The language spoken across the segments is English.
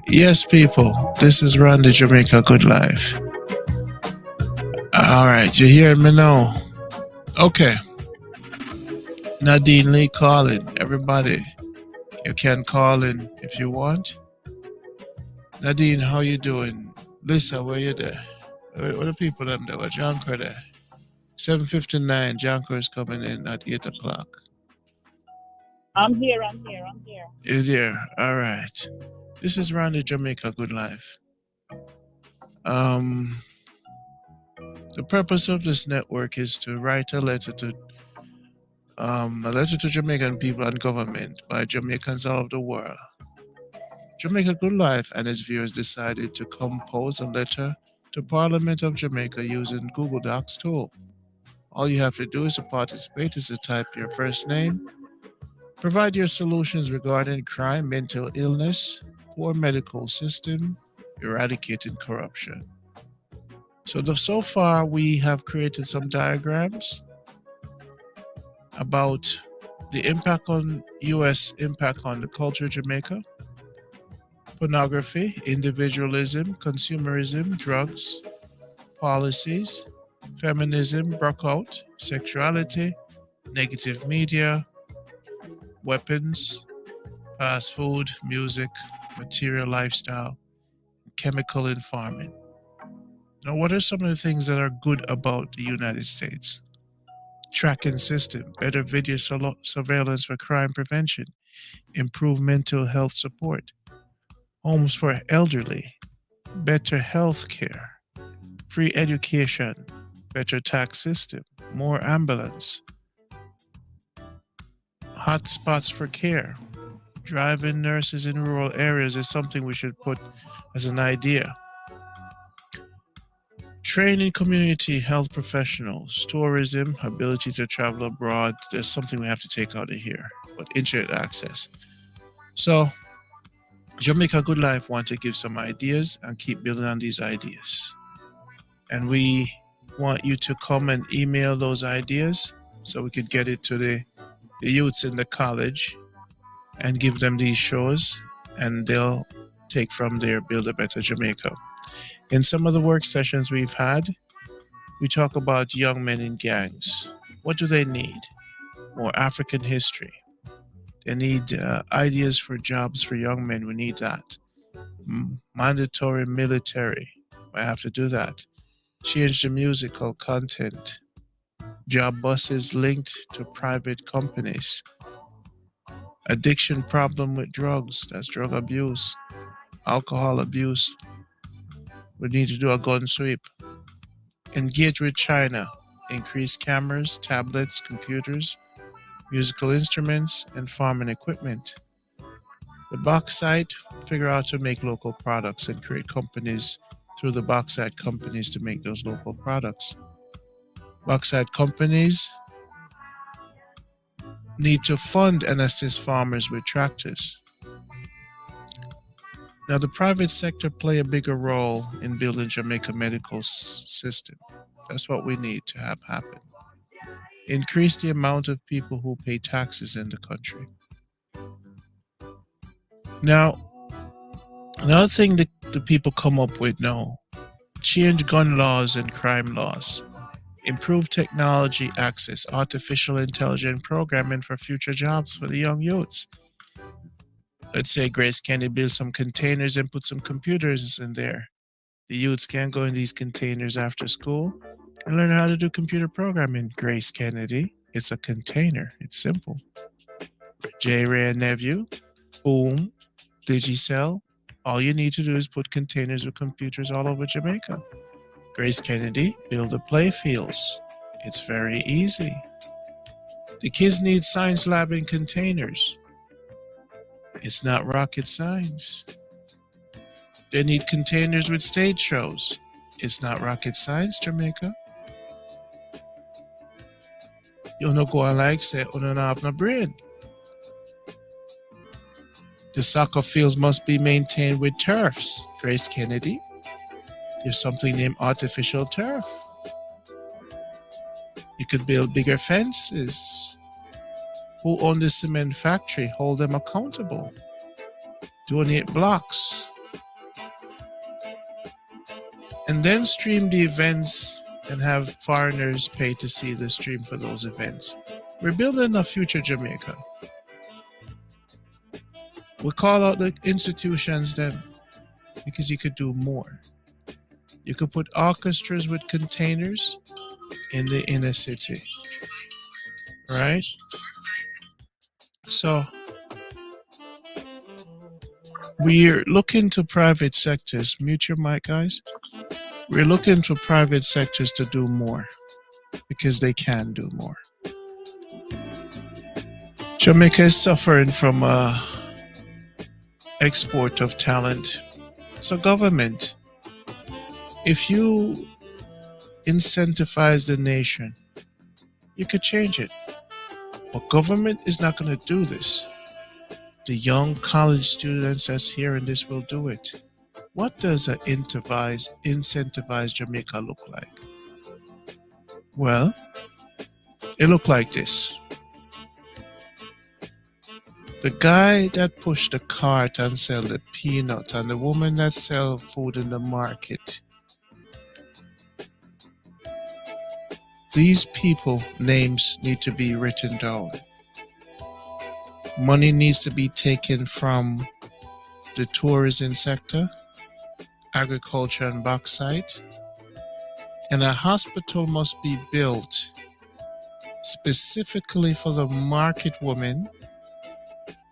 Yes, people, this is Randy Jamaica Good Life. All right, you hear me now? Okay, Nadine Lee calling. Everybody, you can call in if you want. Nadine, how you doing? Lisa, where you there? Where the people them there? Where Jonker there? 7:59. Jonker is coming in at 8 o'clock. I'm here. You there? All right. This is Randy Jamaica Good Life. Um, the purpose of this network is to write a letter to Jamaican people and government by Jamaicans all over the world. Jamaica Good Life and its viewers decided to compose a letter to Parliament of Jamaica using Google Docs tool. All you have to do is to participate is to type your first name, provide your solutions regarding crime, mental illness, poor medical system, eradicating corruption. So far we have created some diagrams about the impact on U.S. impact on the culture of Jamaica, pornography, individualism, consumerism, drugs, policies, feminism, breakout, sexuality, negative media, weapons, fast food, music, material lifestyle, chemical and farming. Now, what are some of the things that are good about the United States? Tracking system, better video surveillance for crime prevention, improved mental health support, homes for elderly, better health care, free education, better tax system, more ambulance, hot spots for care, drive-in nurses in rural areas is something we should put as an idea. Training community health professionals, tourism, ability to travel abroad. There's something we have to take out of here, but internet access. So, Jamaica Good Life want to give some ideas and keep building on these ideas. And we want you to come and email those ideas so we could get it to the youths in the college and give them these shows, and they'll take from there, build a better Jamaica. In some of the work sessions we've had, we talk about young men in gangs. What do they need? More African history. They need ideas for jobs for young men. We need that. Mandatory military. I have to do that. Change the musical content. Job buses linked to private companies. Addiction problem with drugs. That's drug abuse. Alcohol abuse. We need to do a gun sweep. Engage with China. Increase cameras, tablets, computers, musical instruments, and farming equipment. The bauxite, figure out to make local products and create companies through the bauxite companies to make those local products. Bauxite companies need to fund and assist farmers with tractors. Now, the private sector play a bigger role in building Jamaica medical system. That's what we need to have happen. Increase the amount of people who pay taxes in the country. Now, another thing that the people come up with now, change gun laws and crime laws. Improve technology access, artificial intelligence programming for future jobs for the young youths. Let's say Grace Kennedy build some containers and put some computers in there. The youths can go in these containers after school and learn how to do computer programming. Grace Kennedy, it's a container. It's simple. J. Ray and Nephew, boom, Digicel. All you need to do is put containers with computers all over Jamaica. Grace Kennedy, build the playfields. It's very easy. The kids need science lab in containers. It's not rocket science. They need containers with stage shows. It's not rocket science, Jamaica. You no go and like say, you don't have no brain. The soccer fields must be maintained with turfs, Grace Kennedy. There's something named artificial turf. You could build bigger fences. who own the cement factory, hold them accountable. Donate blocks. And then stream the events and have foreigners pay to see the stream for those events. We're building a future Jamaica. We call out the institutions then because you could do more. You could put orchestras with containers in the inner city, right? So we're looking to private sectors. Mute your mic, guys. We're looking to private sectors to do more because they can do more. Jamaica is suffering from export of talent. So government, if you incentivize the nation, you could change it. But government is not going to do this. The young college students that's here in this will do it. What does an incentivized Jamaica look like? Well, it looked like this. The guy that pushed the cart and sell the peanut and the woman that sell food in the market. These people names need to be written down. Money needs to be taken from the tourism sector, agriculture and bauxite, and a hospital must be built specifically for the market women,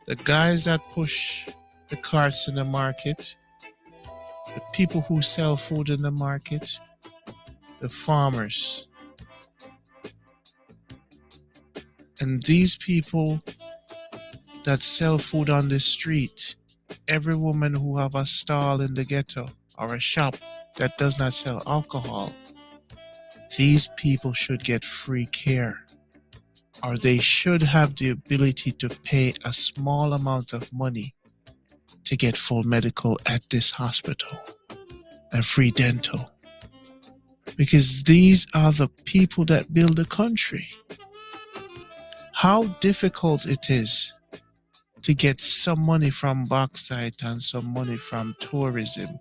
the guys that push the carts in the market, the people who sell food in the market, the farmers. And these people that sell food on the street, every woman who have a stall in the ghetto or a shop that does not sell alcohol, these people should get free care, or they should have the ability to pay a small amount of money to get full medical at this hospital and free dental. Because these are the people that build the country. How difficult it is to get some money from bauxite and some money from tourism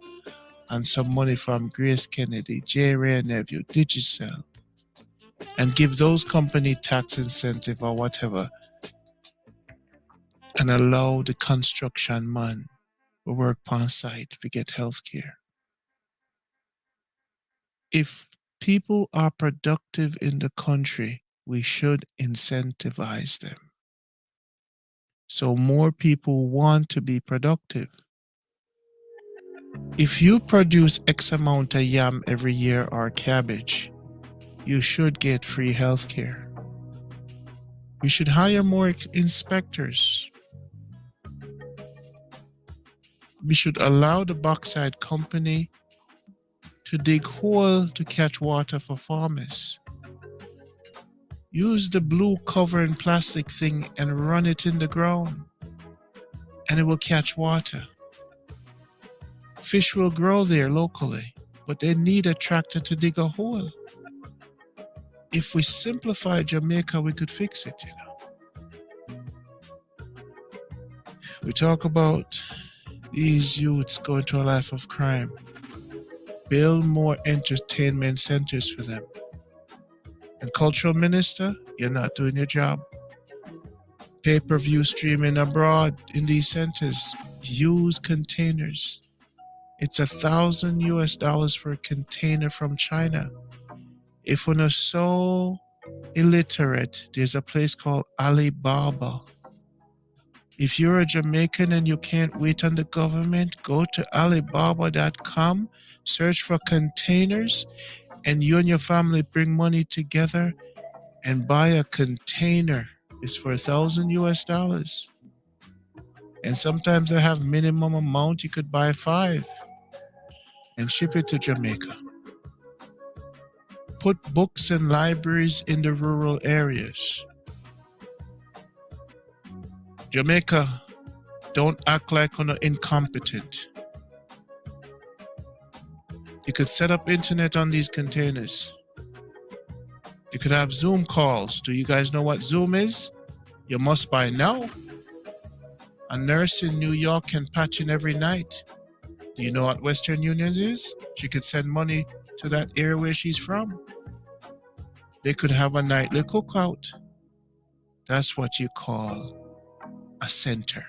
and some money from Grace Kennedy, J. Ray Nephew, Digicel, and give those company tax incentive or whatever and allow the construction man to work on site to get health care. If people are productive in the country, we should incentivize them. So more people want to be productive. If you produce X amount of yam every year or cabbage, you should get free health care. We should hire more inspectors. We should allow the bauxite company to dig hole to catch water for farmers. Use the blue covering plastic thing and run it in the ground, and it will catch water. Fish will grow there locally, but they need a tractor to dig a hole. If we simplify Jamaica, we could fix it, you know. We talk about these youths going to a life of crime. Build more entertainment centers for them. And cultural minister, you're not doing your job. Pay-per-view streaming abroad in these centers. Use containers. It's $1,000 for a container from China. If we're not so illiterate, there's a place called Alibaba. If you're a Jamaican and you can't wait on the government, go to Alibaba.com, search for containers, and you and your family bring money together and buy a container. It's for $1,000. And sometimes they have minimum amount. You could buy 5 and ship it to Jamaica. Put books and libraries in the rural areas. Jamaica, don't act like you're incompetent. You could set up internet on these containers. You could have Zoom calls. Do you guys know what Zoom is? You must buy now. A nurse in New York can patch in every night. Do you know what Western Union is? She could send money to that area where she's from. They could have a nightly cookout. That's what you call a center.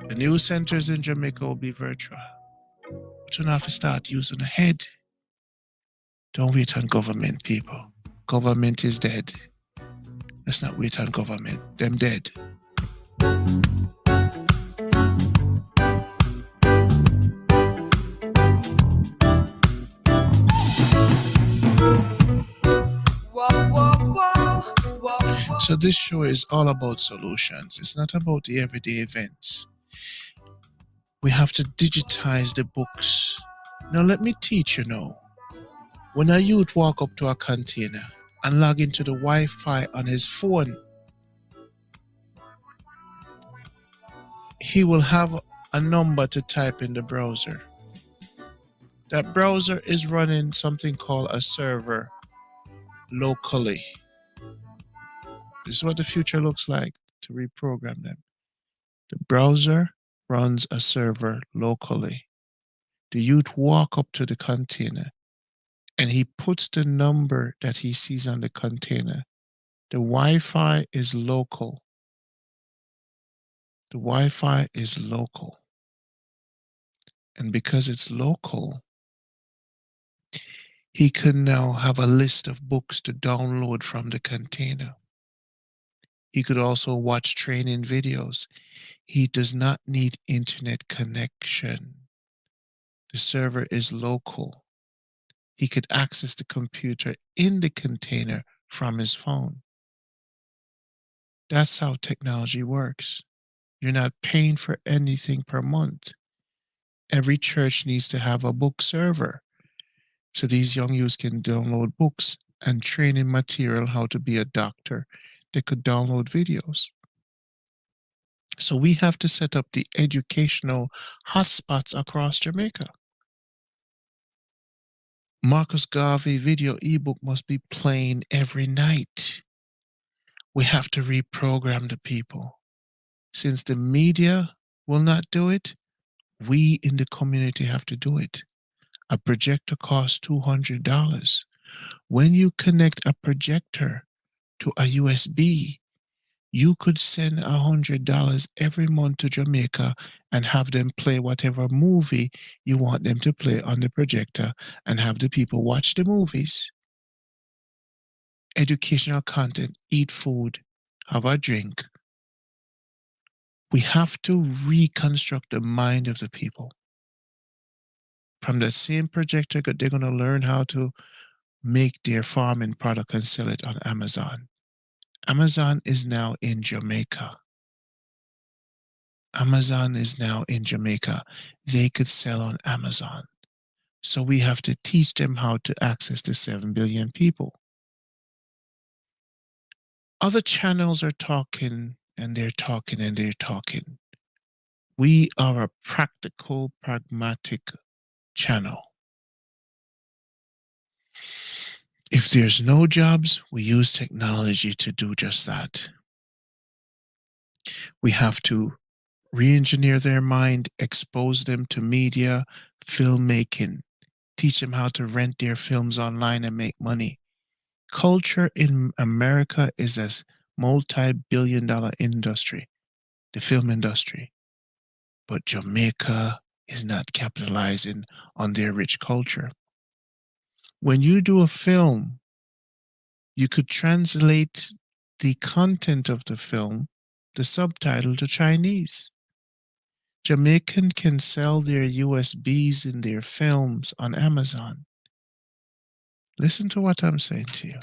The new centers in Jamaica will be virtual. But you have to start using the head. Don't wait on government, people. Government is dead. Let's not wait on government. Them dead. So this show is all about solutions. It's not about the everyday events. We have to digitize the books. Now let me teach you now. When a youth walk up to a container and log into the Wi-Fi on his phone, he will have a number to type in the browser. That browser is running something called a server locally. This is what the future looks like to reprogram them. The browser runs a server locally. The youth walk up to the container and he puts the number that he sees on the container. The Wi-Fi is local. The Wi-Fi is local. And because it's local, he can now have a list of books to download from the container. He could also watch training videos. He does not need internet connection. The server is local. He could access the computer in the container from his phone. That's how technology works. You're not paying for anything per month. Every church needs to have a book server so these young youths can download books and training material how to be a doctor. They could download videos. So we have to set up the educational hotspots across Jamaica. Marcus Garvey video ebook must be playing every night. We have to reprogram the people. Since the media will not do it, we in the community have to do it. A projector costs $200. When you connect a projector to a USB, you could send $100 every month to Jamaica and have them play whatever movie you want them to play on the projector and have the people watch the movies. Educational content, eat food, have a drink. We have to reconstruct the mind of the people. From the same projector, they're going to learn how to make their farming product and sell it on Amazon. Amazon is now in Jamaica. Amazon is now in Jamaica. They could sell on Amazon. So we have to teach them how to access the 7 billion people. Other channels are talking and they're talking and they're talking. We are a practical, pragmatic channel. If there's no jobs, we use technology to do just that. We have to re-engineer their mind, expose them to media, filmmaking, teach them how to rent their films online and make money. Culture in America is a multi-billion-dollar industry, the film industry. But Jamaica is not capitalizing on their rich culture. When you do a film, you could translate the content of the film, the subtitle to Chinese. Jamaican can sell their USBs in their films on Amazon. Listen to what I'm saying to you.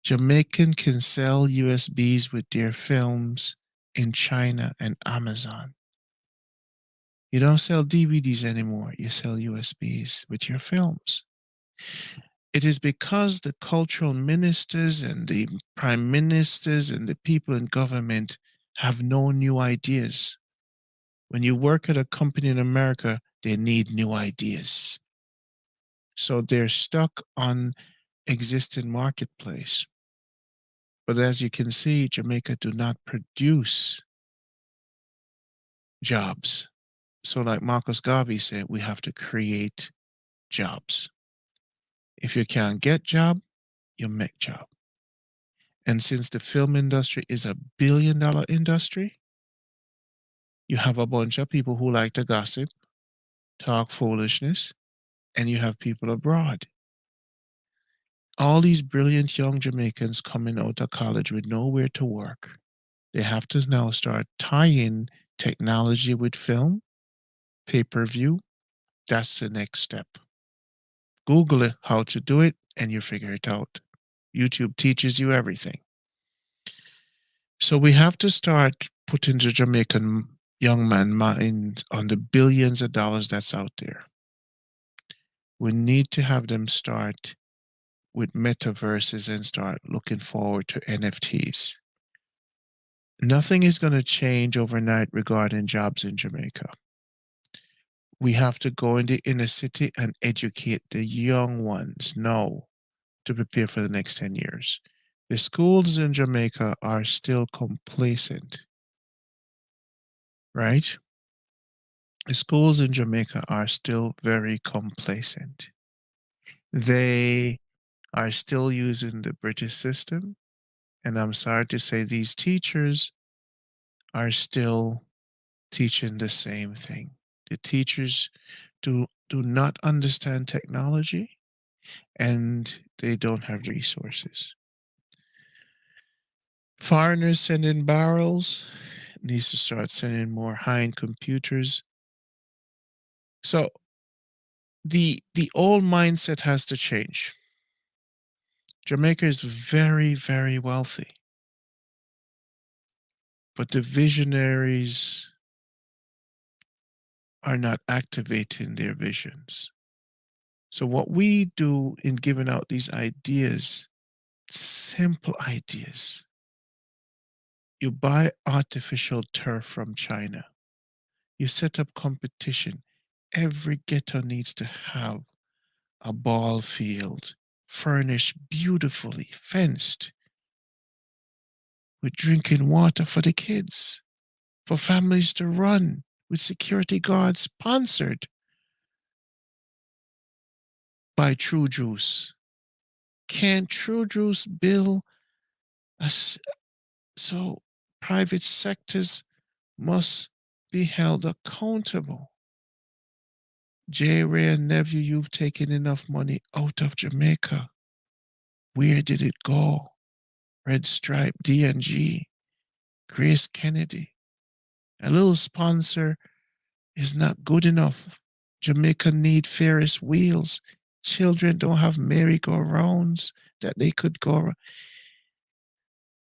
Jamaican can sell USBs with their films in China and Amazon. You don't sell DVDs anymore. You sell USBs with your films. It is because the cultural ministers and the prime ministers and the people in government have no new ideas. When you work at a company in America, they need new ideas. So they're stuck on existing marketplace. But as you can see, Jamaica do not produce jobs. So like Marcus Garvey said, we have to create jobs. If you can't get job, you make job. And since the film industry is a $1 billion industry, you have a bunch of people who like to gossip, talk foolishness, and you have people abroad. All these brilliant young Jamaicans coming out of college with nowhere to work. They have to now start tying technology with film, pay-per-view. That's the next step. Google it, how to do it, and you figure it out. YouTube teaches you everything. So we have to start putting the Jamaican young man mind on the billions of dollars that's out there. We need to have them start with metaverses and start looking forward to NFTs. Nothing is going to change overnight regarding jobs in Jamaica. We have to go in the inner city and educate the young ones now to prepare for the next 10 years. The schools in Jamaica are still complacent, right? The schools in Jamaica are still very complacent. They are still using the British system. And I'm sorry to say, these teachers are still teaching the same thing. The teachers do not understand technology and they don't have resources. Foreigners send in barrels, needs to start sending more high-end computers. So the old mindset has to change. Jamaica is very, very wealthy, but the visionaries are not activating their visions. So what we do in giving out these ideas, simple ideas, you buy artificial turf from China. You set up competition. Every ghetto needs to have a ball field, furnished beautifully, fenced, with drinking water for the kids, for families to run, with security guards sponsored by True Juice. Can True Juice build so private sectors must be held accountable? J. Ray and nephew, you've taken enough money out of Jamaica. Where did it go? Red Stripe, D&G, Grace Kennedy. A little sponsor is not good enough. Jamaica need Ferris wheels. Children don't have merry-go-rounds that they could go.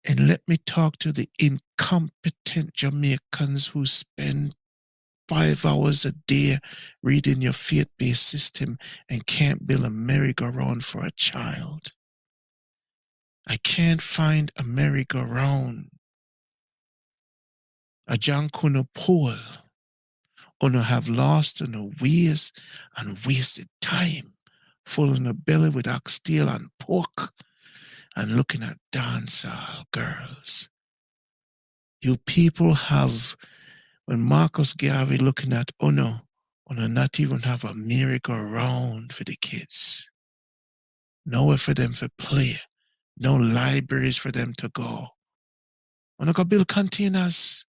And let me talk to the incompetent Jamaicans who spend 5 hours a day reading your faith-based system and can't build a merry-go-round for a child. I can't find a merry-go-round. A John Kuno pool. Uno have lost in ways and wasted time, full in the belly with oxtail and pork, and looking at dancehall girls. You people have, when Marcus Garvey looking at Uno not even have a merry-go-round for the kids. Nowhere for them to play. No libraries for them to go. Uno go build containers.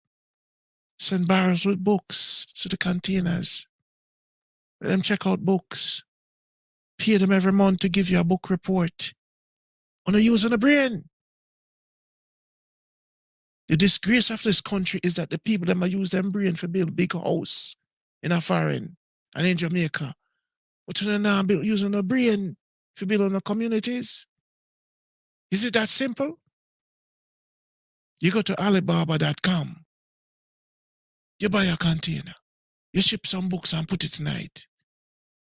Send barrels with books to the containers. Let them check out books. Pay them every month to give you a book report. Uno using the brain. The disgrace of this country is that the people that use them brain for build big house in a foreign and in Jamaica. But you now using the brain for building the communities. Is it that simple? You go to Alibaba.com. You buy a container. You ship some books and put it tonight.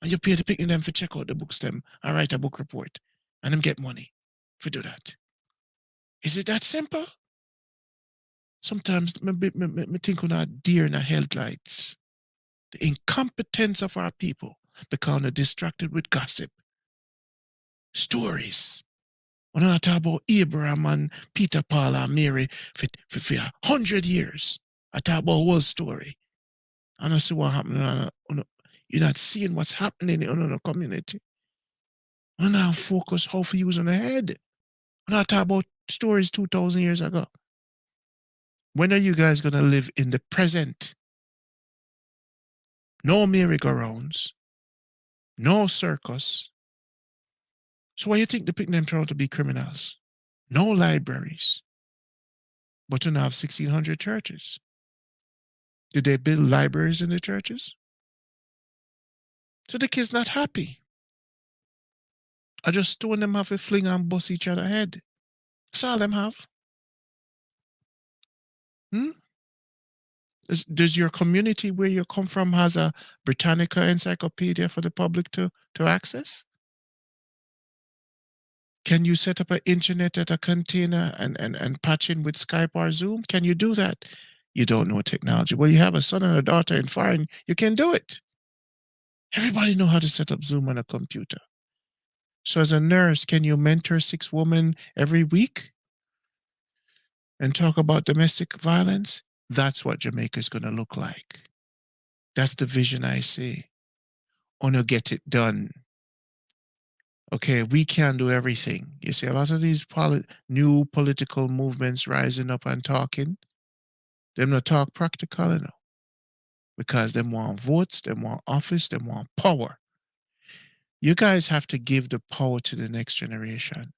And you pay the picking them for check out the books them and write a book report. And them get money for do that. Is it that simple? Sometimes me think on our deer in our headlights. The incompetence of our people because they're distracted with gossip. Stories. When I talk about Abraham and Peter, Paul and Mary for 100 years, I talk about whole story. I don't see what happened. You're not seeing what's happening in the community. And now focus how to use on the head. And I talk about stories 2,000 years ago. When are you guys going to live in the present? No merry-go-rounds. No circus. So why you think the pick them turn out to be criminals? No libraries. But you now have 1,600 churches. Did they build libraries in the churches? So the kids not happy. I just told them have a fling and bust each other head. That's all them have. Does your community where you come from has a Britannica encyclopedia for the public to access? Can you set up an internet at a container and patch in with Skype or Zoom? Can you do that? You don't know technology. Well, you have a son and a daughter in foreign, you can do it. Everybody know how to set up Zoom on a computer. So as a nurse, can you mentor 6 women every week and talk about domestic violence? That's what Jamaica is going to look like. That's the vision I see. On to get it done. Okay, we can't do everything. You see, a lot of these new political movements rising up and talking, them not talk practical enough. Because them want votes, them want office, them want power. You guys have to give the power to the next generation.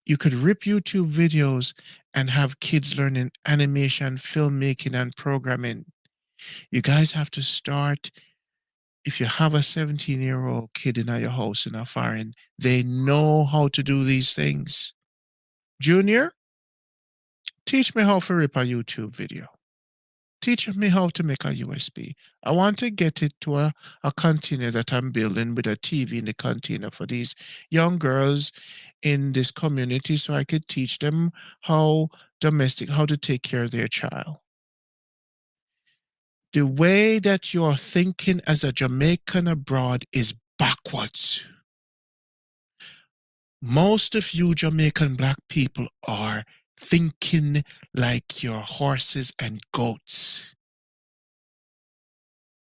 You could rip YouTube videos and have kids learning animation, filmmaking, and programming. You guys have to start. If you have a 17-year-old kid in your house in a foreign, they know how to do these things. Junior, teach me how to rip a YouTube video. Teach me how to make a USB. I want to get it to a container that I'm building with a TV in the container for these young girls in this community so I could teach them how to take care of their child. The way that you're thinking as a Jamaican abroad is backwards. Most of you Jamaican black people are thinking like your horses and goats.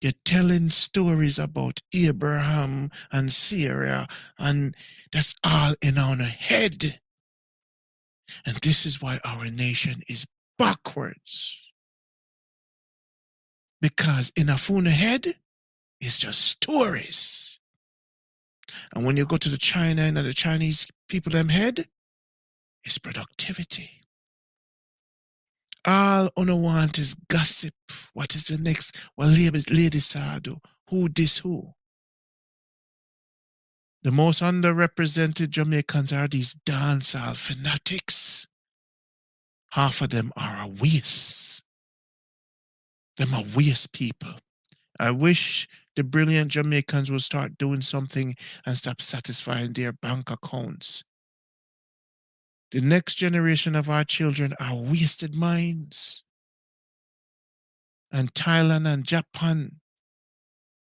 You're telling stories about Abraham and Sarah, and that's all in our head. And this is why our nation is backwards. Because in a phone head, it's just stories. And when you go to the China and the Chinese people them head, it's productivity. All on want is gossip. What is the next? Well, ladies do. Who this who? The most underrepresented Jamaicans are these dancehall fanatics. Half of them are a waste. Them are waste people. I wish the brilliant Jamaicans would start doing something and stop satisfying their bank accounts. The next generation of our children are wasted minds. And Thailand and Japan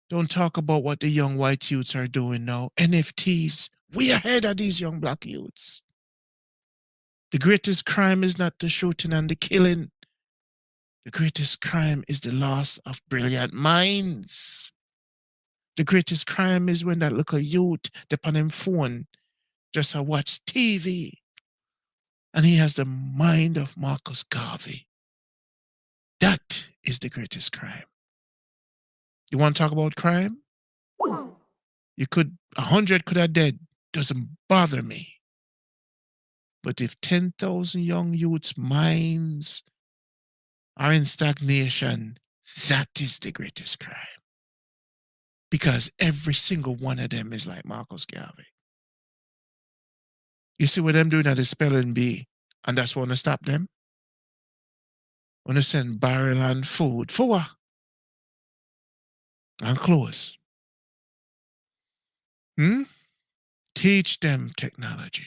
don't talk about what the young white youths are doing now. NFTs, we ahead of these young black youths. The greatest crime is not the shooting and the killing. The greatest crime is the loss of brilliant minds. The greatest crime is when that little youth depend on him phone just to watch TV. And he has the mind of Marcus Garvey. That is the greatest crime. You want to talk about crime? 100 could have dead. Doesn't bother me. But if 10,000 young youths' minds are in stagnation, that is the greatest crime. Because every single one of them is like Marcus Garvey. You see what them doing at the spelling bee, and that's want to stop them? Want to send barrel and food for what? And clothes. Teach them technology.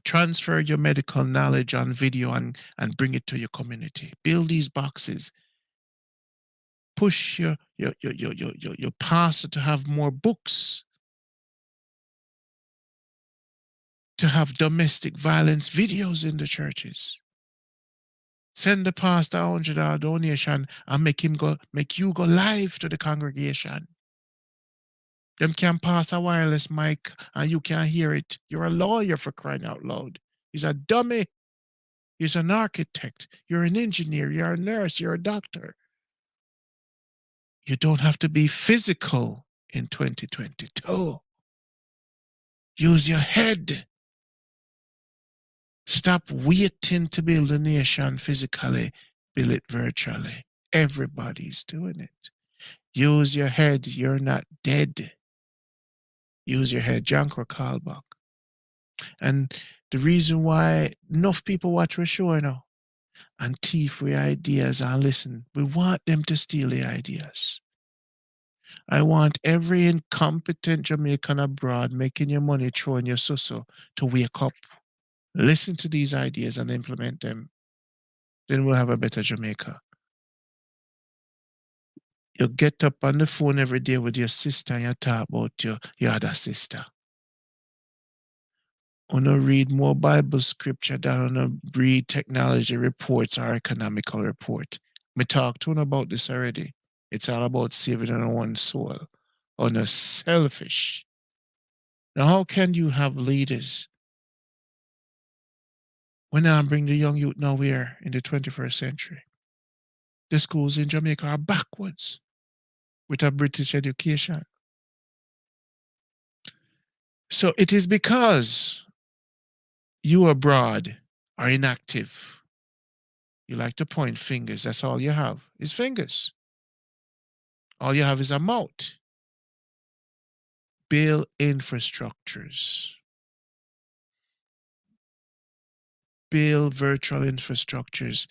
Transfer your medical knowledge on video and bring it to your community. Build these boxes. Push your pastor to have more books. to have domestic violence videos in the churches. Send the pastor $100 donation and make you go live to the congregation. Them can pass a wireless mic and you can't hear it. You're a lawyer, for crying out loud. He's a dummy. He's an architect. You're an engineer. You're a nurse. You're a doctor. You don't have to be physical in 2022. Use your head. Stop waiting to build a nation physically. Build it virtually. Everybody's doing it. Use your head. You're not dead. Use your head. John Callback. And the reason why enough people watch our show now and thief we ideas and listen, we want them to steal the ideas. I want every incompetent Jamaican abroad making your money, throwing your susso to wake up. Listen to these ideas and implement them. Then we'll have a better Jamaica. You get up on the phone every day with your sister and you talk about your other sister. Wanna read more Bible scripture than wanna read technology reports or economical report. We talked to you about this already. It's all about saving on one's soul. On a selfish. Now, how can you have leaders when I bring the young youth nowhere in the 21st century? The schools in Jamaica are backwards with a British education. So it is because you abroad are inactive. You like to point fingers. That's all you have is fingers. All you have is a mouth. Build infrastructures. Build virtual infrastructures.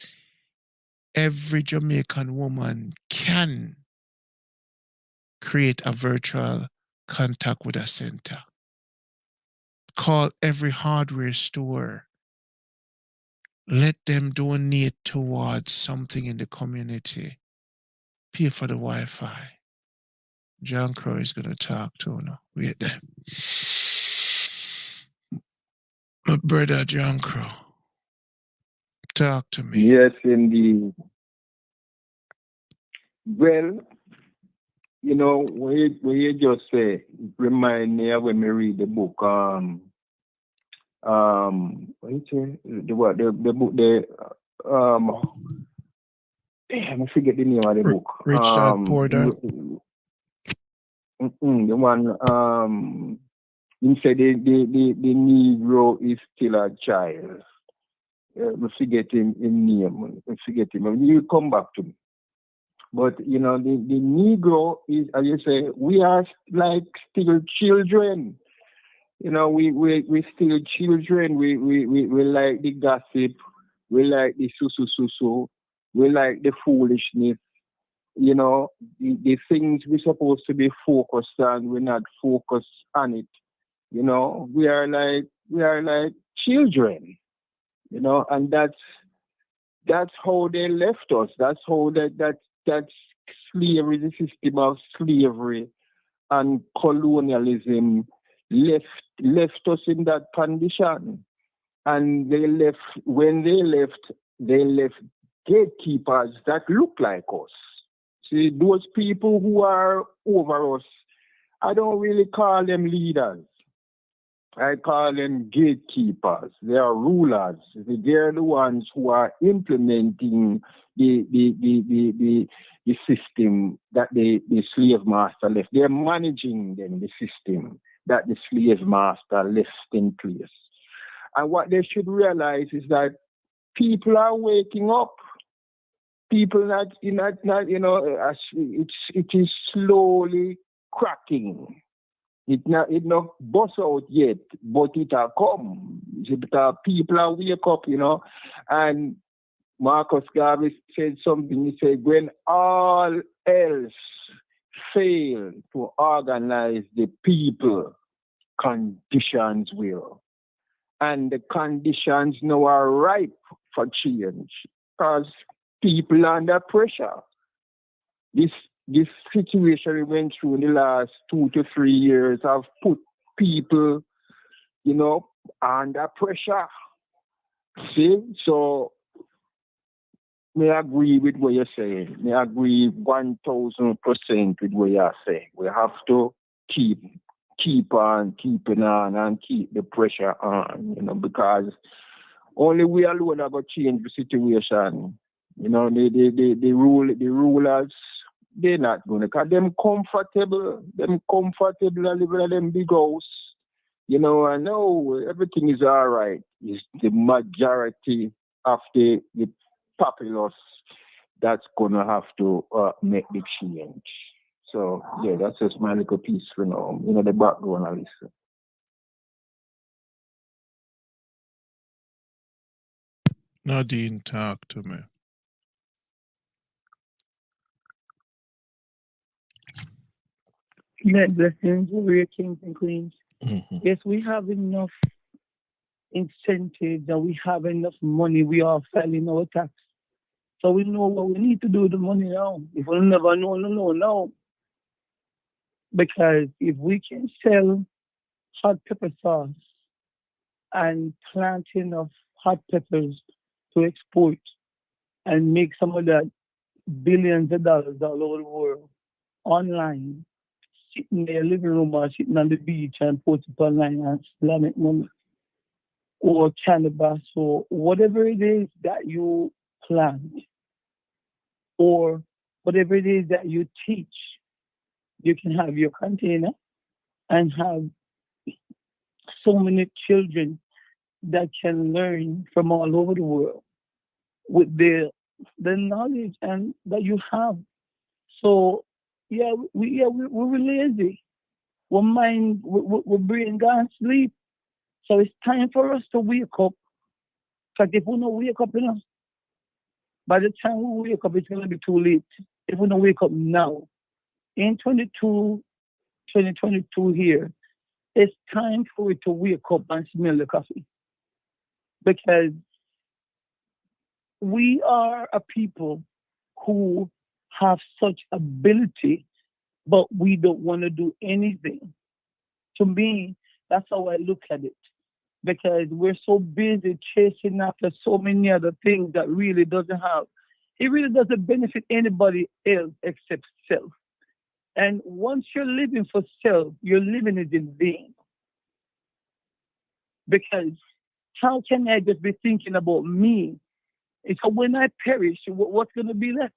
Every Jamaican woman can create a virtual contact with a center. Call every hardware store. Let them donate towards something in the community. Pay for the Wi-Fi. John Crow is going to talk to you now. Wait there. My brother John Crow. Talk to me. Yes, indeed. Well, you know, when you just say, remind me of when we read the book, what you say? The book, damn, I forget the name of the book. Rich Dad, Poor Dad. The one, you said the Negro is still a child. We forget him in name. We forget him. You come back to me. But you know, the Negro is, as you say, we are like still children. You know, we still children. We like the gossip. We like the susu. We like the foolishness. You know, the things we're supposed to be focused on, we're not focused on it. You know, we are like children. You know, and that's how they left us. That's how that slavery, the system of slavery and colonialism left us in that condition. And when they left gatekeepers that look like us. See, those people who are over us, I don't really call them leaders. I call them gatekeepers. They are rulers. They're the ones who are implementing the system that the slave master left. They're managing the system that the slave master left in place. And what they should realize is that people are waking up. People not you know, it is slowly cracking. It not bust out yet, but it'll come. Because people are wake up, you know. And Marcus Garvey said something. He said, when all else fail to organize the people, conditions will. And the conditions now are ripe for change because people are under pressure. This situation we went through in the last 2 to 3 years have put people, you know, under pressure. See? So, me agree with what you're saying. Me agree 1,000% with what you're saying. We have to keep on keeping on and keep the pressure on, because only we alone are going to change the situation. The rulers, they're not going to, because them comfortable living in them big house. I know everything is all right. It's the majority of the populace that's going to have to make the change. So, yeah, that's just my little piece for now. The background, Alyssa. Nadine, talk to me. Blessings, warrior kings and queens. Mm-hmm. Yes, we have enough incentives and we have enough money. We are filing our tax. So we know what we need to do with the money now. If we never know, no. Because if we can sell hot pepper sauce and plant enough hot peppers to export and make some of that billions of dollars all over the world online, sitting in their living room or sitting on the beach and post it online and slam it money, or cannabis, or whatever it is that you plant, or whatever it is that you teach, you can have your container and have so many children that can learn from all over the world with the knowledge and that you have. So we're lazy. We're mind, we're brain gone sleep. So it's time for us to wake up. Because if we don't wake up enough, by the time we wake up, it's going to be too late. If we don't wake up now, in 2022 here, it's time for it to wake up and smell the coffee. Because we are a people who have such ability, but we don't want to do anything. To me, that's how I look at it. Because we're so busy chasing after so many other things that really doesn't benefit anybody else except self. And once you're living for self, you're living it in vain. Because how can I just be thinking about me? So when I perish, what's going to be left?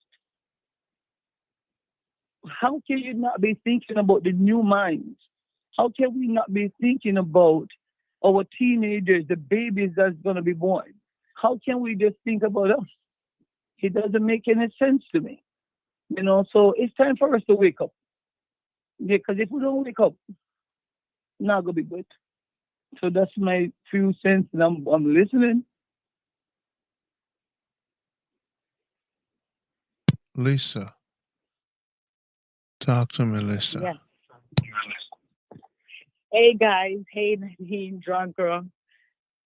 How can you not be thinking about the new minds? How can we not be thinking about our teenagers, the babies that's going to be born? How can we just think about us? It doesn't make any sense to me. So it's time for us to wake up. Because if we don't wake up, not going to be good. So that's my few cents, and I'm listening. Lisa. Talk to me, Lisa. Yeah. Hey guys, hey Nadine, drunk girl.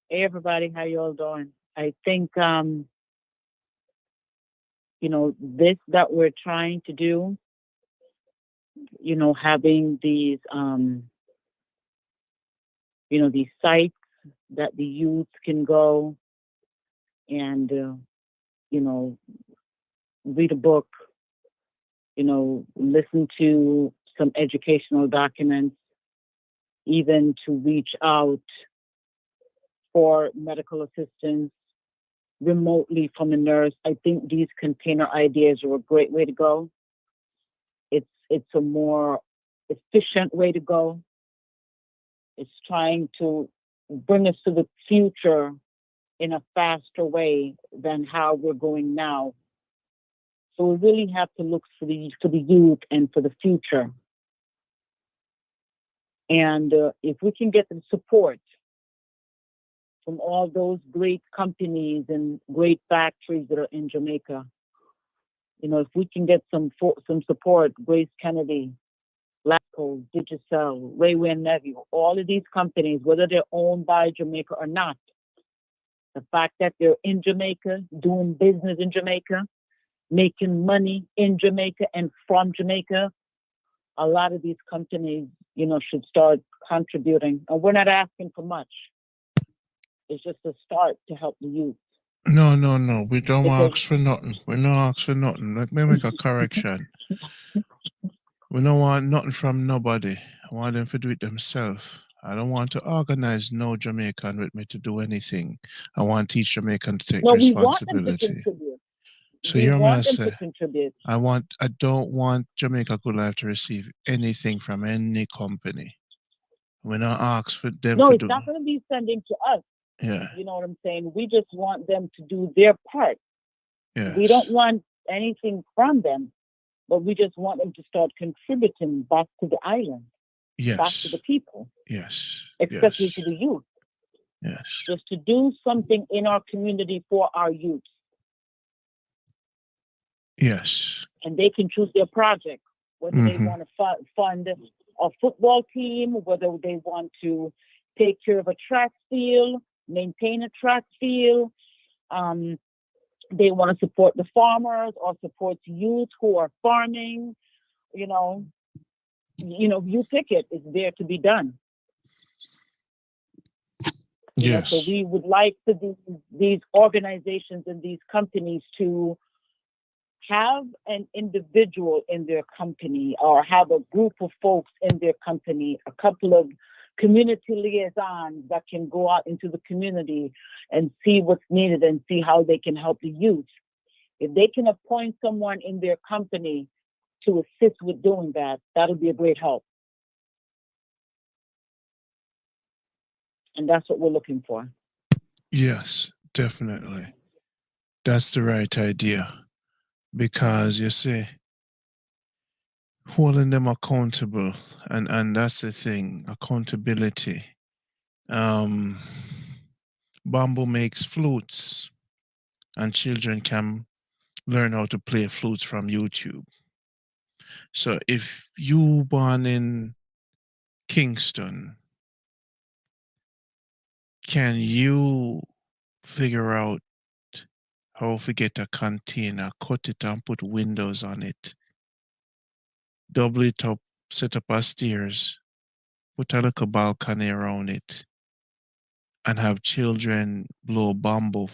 Hey everybody, how you all doing? I think this that we're trying to do, having these these sites that the youth can go and read a book, listen to some educational documents, even to reach out for medical assistance remotely from a nurse. I think these container ideas are a great way to go. It's a more efficient way to go. It's trying to bring us to the future in a faster way than how we're going now. So we really have to look for the youth and for the future. And if we can get the support from all those great companies and great factories that are in Jamaica, if we can get some support, Grace Kennedy, Latco, Digicel, Rayway and Neville, all of these companies, whether they're owned by Jamaica or not, the fact that they're in Jamaica, doing business in Jamaica, making money in Jamaica and from Jamaica, a lot of these companies, should start contributing. And we're not asking for much. It's just a start to help the youth. No. We don't Because ask for nothing. We don't ask for nothing. Let me make a correction. We don't want nothing from nobody. I want them to do it themselves. I don't want to organize no Jamaican with me to do anything. I want each Jamaican to take no, we want them to responsibility. contribute. So We hear me I want them to say, contribute. I don't want Jamaica Good Life to receive anything from any company. We don't ask for them No, to it's do. not going to be sending to us. Yeah. You know what I'm saying? We just want them to do their part. Yes. We don't want anything from them, but we just want them to start contributing back to the island, back to Yes. the people, Yes. especially Yes. to the youth. Yes. Just to do something in our community for our youth. Yes. And they can choose their project, whether they Mhm. want to fund a football team, whether they want to take care of a track field, maintain a track field. They want to support the farmers or support youth who are farming. You know, you pick it. It's there to be done. You know, so Yes. we would like for these organizations and these companies to have an individual in their company or have a group of folks in their company, a couple of community liaisons that can go out into the community and see what's needed and see how they can help the youth. If they can appoint someone in their company to assist with doing that, that'll be a great help. And that's what we're looking for. Yes, definitely. That's the right idea. Because you see, holding them accountable, and that's the thing, accountability. Bamboo makes flutes, and children can learn how to play flutes from YouTube. So if you born in Kingston, can you figure out how to get a container, cut it and put windows on it, double it up, set up a stairs, put a little balcony around it, and have children blow bamboo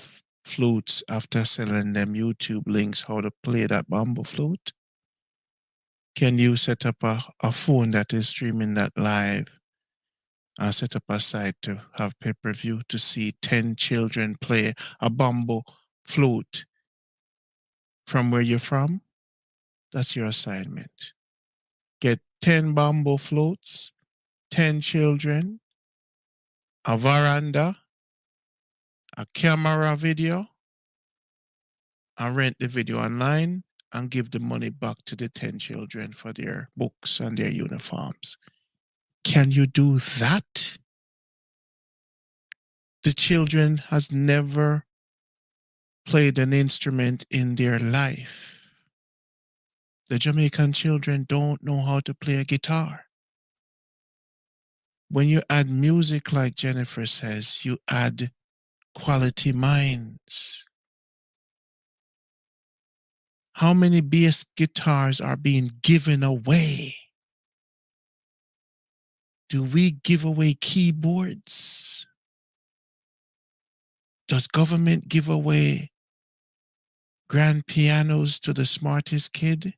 flutes after selling them YouTube links how to play that bamboo flute? Can you set up a phone that is streaming that live and set up a site to have pay-per-view to see 10 children play a bamboo flute from where you're from? That's your assignment. Get 10 bamboo flutes, 10 children, a veranda, a camera video, and rent the video online and give the money back to the 10 children for their books and their uniforms. Can you do that? The children has never played an instrument in their life. The Jamaican children don't know how to play a guitar. When you add music, like Jennifer says, you add quality minds. How many bass guitars are being given away? Do we give away keyboards? Does government give away grand pianos to the smartest kid?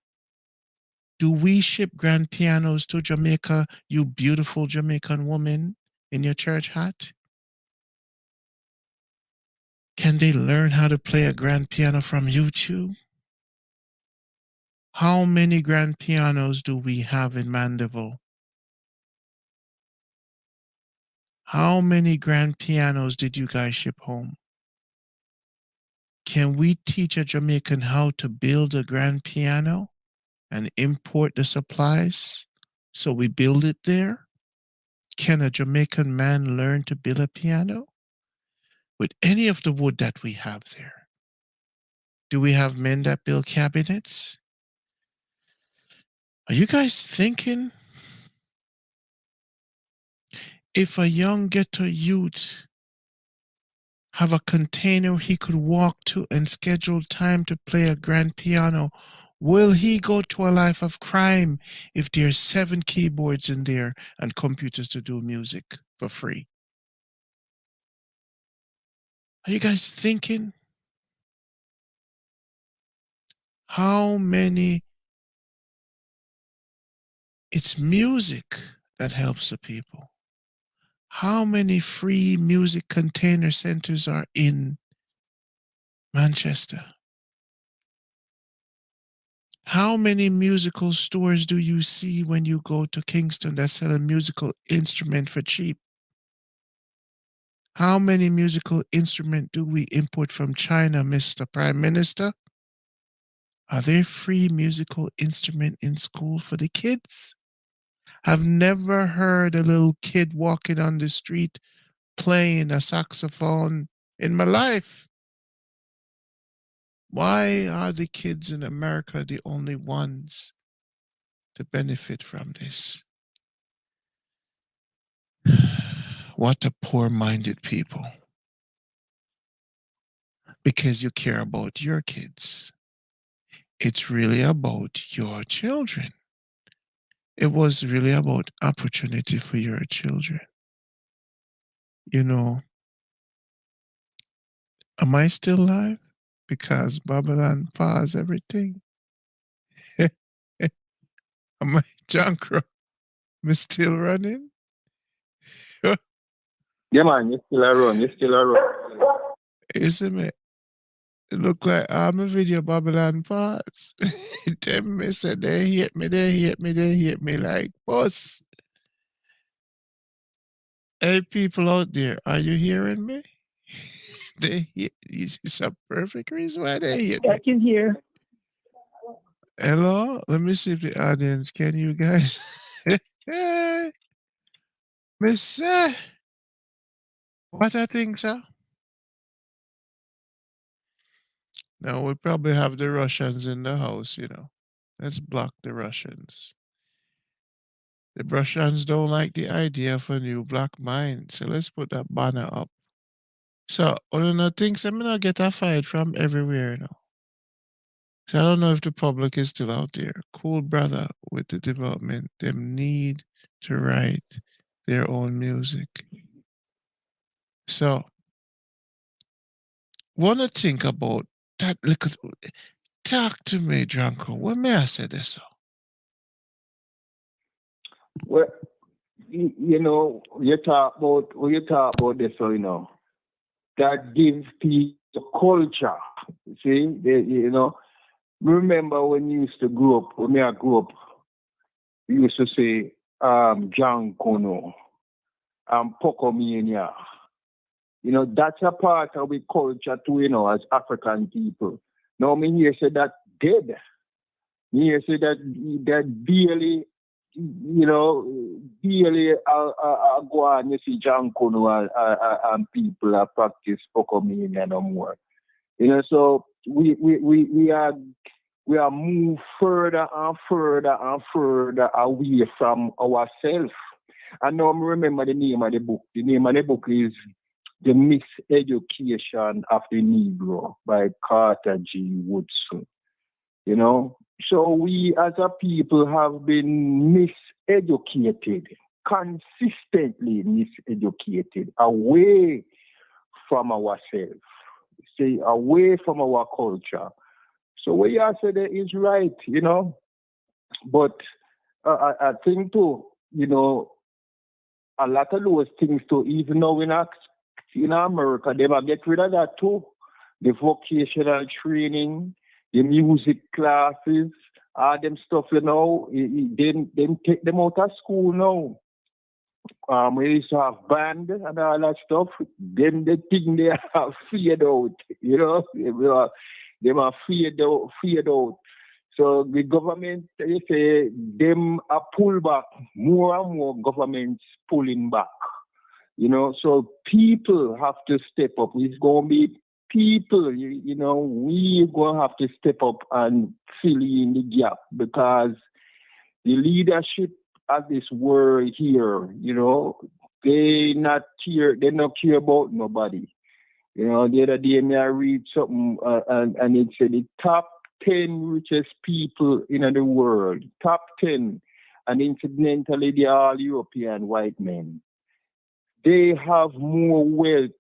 Do we ship grand pianos to Jamaica, you beautiful Jamaican woman in your church hat? Can they learn how to play a grand piano from YouTube? How many grand pianos do we have in Mandeville? How many grand pianos did you guys ship home? Can we teach a Jamaican how to build a grand piano and import the supplies so we build it there? Can a Jamaican man learn to build a piano with any of the wood that we have there? Do we have men that build cabinets? Are you guys thinking if a young ghetto youth have a container he could walk to and schedule time to play a grand piano, will he go to a life of crime if there's 7 keyboards in there and computers to do music for free? Are you guys thinking? How many? It's music that helps the people. How many free music container centers are in Manchester? How many musical stores do you see when you go to Kingston that sell a musical instrument for cheap? How many musical instruments do we import from China, Mr. Prime Minister? Are there free musical instrument in school for the kids? I've never heard a little kid walking on the street playing a saxophone in my life. Why are the kids in America the only ones to benefit from this? What a poor-minded people. Because you care about your kids. It's really about your children. It was really about opportunity for your children. You know, am I still alive? Because Babylon paused everything. Am I junk? Am I still running? Yeah, man, you still around. You still around. Isn't it? It look like I'm a video Babylon pass. Them me said they hate me, they hate me, they hate me like boss. Hey people out there, are you hearing me? They hate it's a perfect reason why they hate me. I can hear. Hello? Let me see if the audience can you guys Miss what I think, sir? Now we probably have the Russians in the house, you know. Let's block the Russians. The Russians don't like the idea of a new black mind, so let's put that banner up. So, one of the things I'm gonna get a fight from everywhere now. So I don't know if the public is still out there. Cool brother with the development, them need to write their own music. So, wanna think about that little talk to me, Drunko. What may I say this? Well, you know, you talk about this, so, you know, that gives people culture. See, you know, remember when you used to grow up, when I grew up, we used to say, John Kono, Pocomania. You know, that's a part of the culture too, you know, as African people. Now, me here say that dead. Me here say that barely, you know, barely go on, you see John Kono and people are practice Pocomania no more. You know, so we are moved further and further and further away from ourselves. And now I remember the name of the book. The name of the book is The Miseducation of the Negro by Carter G. Woodson. You know, so we as a people have been miseducated, consistently miseducated, away from ourselves, say away from our culture. So what you say there is right, you know, but I think too, you know, a lot of those things too, even though in America, they might get rid of that too. The vocational training, the music classes, all them stuff, you know, them take them out of school now. We used to have band and all that stuff. Then the thing they are fade out, you know, they are fade out. So the government, they say, them are pull back. More and more governments pulling back. You know, so people have to step up. It's going to be people, you know, we're going to have to step up and fill in the gap because the leadership of this world here, you know, they not care about nobody. You know, the other day I read something and it said the top 10 richest people in the world, top 10, and incidentally they are all European white men. They have more wealth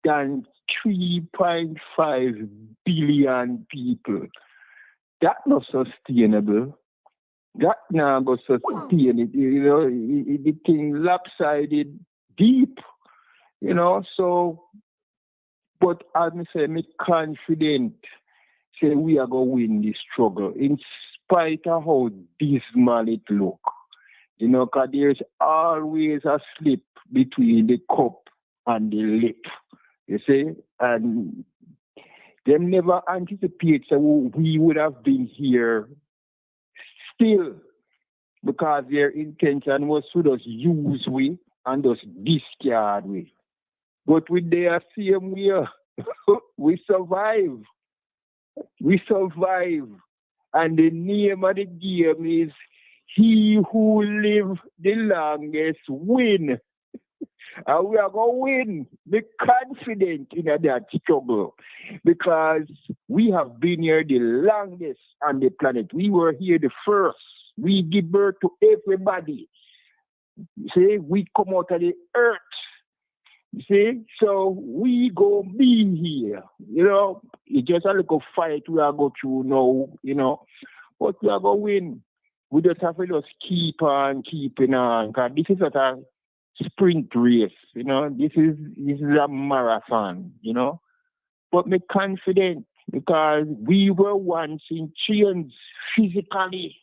than 3.5 billion people. That's not sustainable. That now go sustain it. The thing lopsided deep. So, but as I say, I'm confident say we are going to win this struggle in spite of how dismal it look. Because there's always a slip between the cup and the lip. You see? And they never anticipate that we would have been here still, because their intention was to just use we and just discard we. But with their same way, we survive. We survive. And the name of the game is he who live the longest win. And we are going to win. Be confident in that struggle. Because we have been here the longest on the planet. We were here the first. We give birth to everybody. See, we come out of the earth. See, so we go be here. It's just a little fight we are going through now, but we are going to win. We just have to just keep on keeping on, because this is not a sprint race, this is a marathon, But me confident, because we were once in chains physically.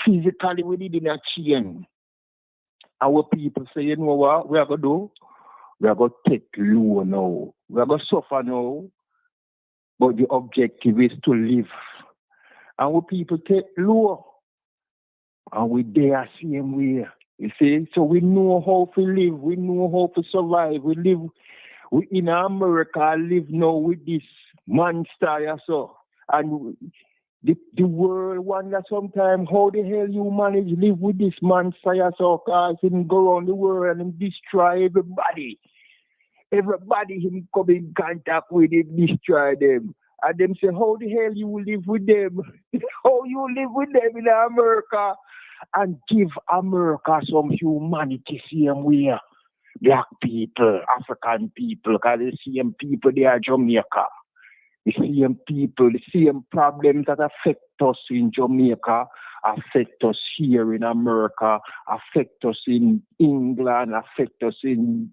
Physically, we did in a chain. Our people say, you know what we are going to do? We are going to take low now. We are going to suffer now. But the objective is to live. Our people take low. And we there same way. You see? So we know how to live. We know how to survive. We in America live now with this monster. And the world wonder sometimes how the hell you manage to live with this monster, because him go around the world and destroy everybody. Everybody him come in contact with it, destroy them. And them say, how the hell you live with them? How you live with them in America? And give America some humanity same way. Black people, African people, because the same people they are Jamaica. The same people, the same problems that affect us in Jamaica, affect us here in America, affect us in England, affect us in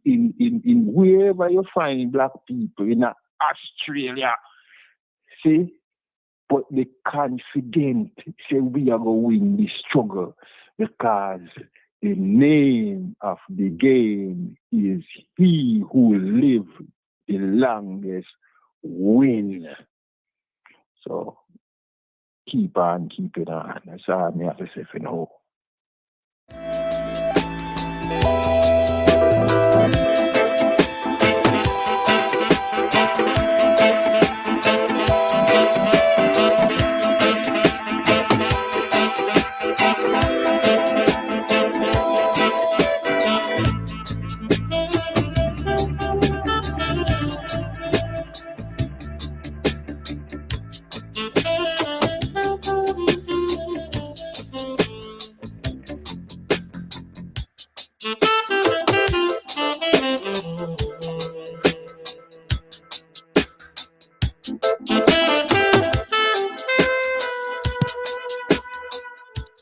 wherever you find black people, in Australia. See? But the confident say we are going to win this struggle, because the name of the game is he who live the longest win. So keep on keeping on. That's all I have to say for now.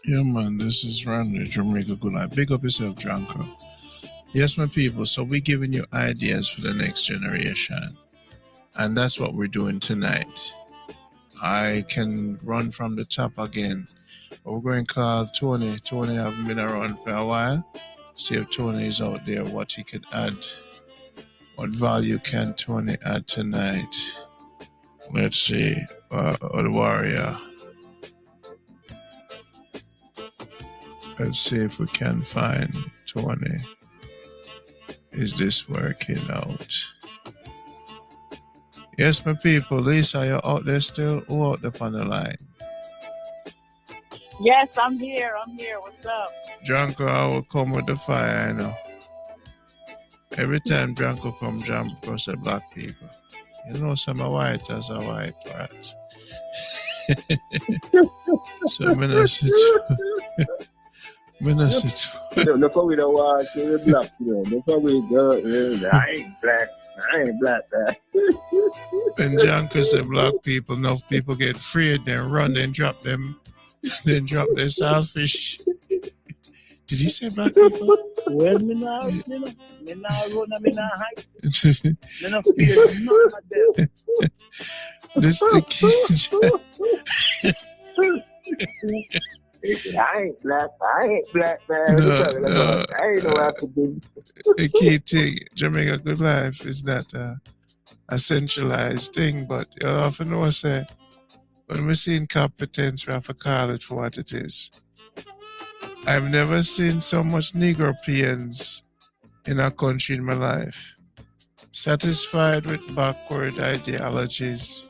Yeah, man, this is Randy, Jamaica Good Life. Big up yourself, Janko. Yes, my people, so we're giving you ideas for the next generation. And that's what we're doing tonight. I can run from the top again. But we're going to call Tony. Tony hasn't been around for a while. See if Tony is out there, what he could add. What value can Tony add tonight? Let's see. The warrior. Let's see if we can find Tony. Is this working out? Yes, my people. Lisa, you're out there still? Who out there on the line? Yes, I'm here. What's up? Janko, I will come with the fire, I know. Every time Janko come, Janko say black people. You know, some are white as a white rat. So, Me not see too. Look how we don't watch the black, Look how we go. I ain't black. When Janko said black people, enough people get afraid, then run, then drop them, then drop their selfish. Did he say black people? Well, me not run, me not hide, me not fear none of them. This the key. I ain't black, man. No, I ain't no African. The key thing, Jamaica Good Life, is not a centralized thing, but you often know I say, when we see incompetence, we have to call it for what it is. I've never seen so much Negropeans in our country in my life. Satisfied with backward ideologies,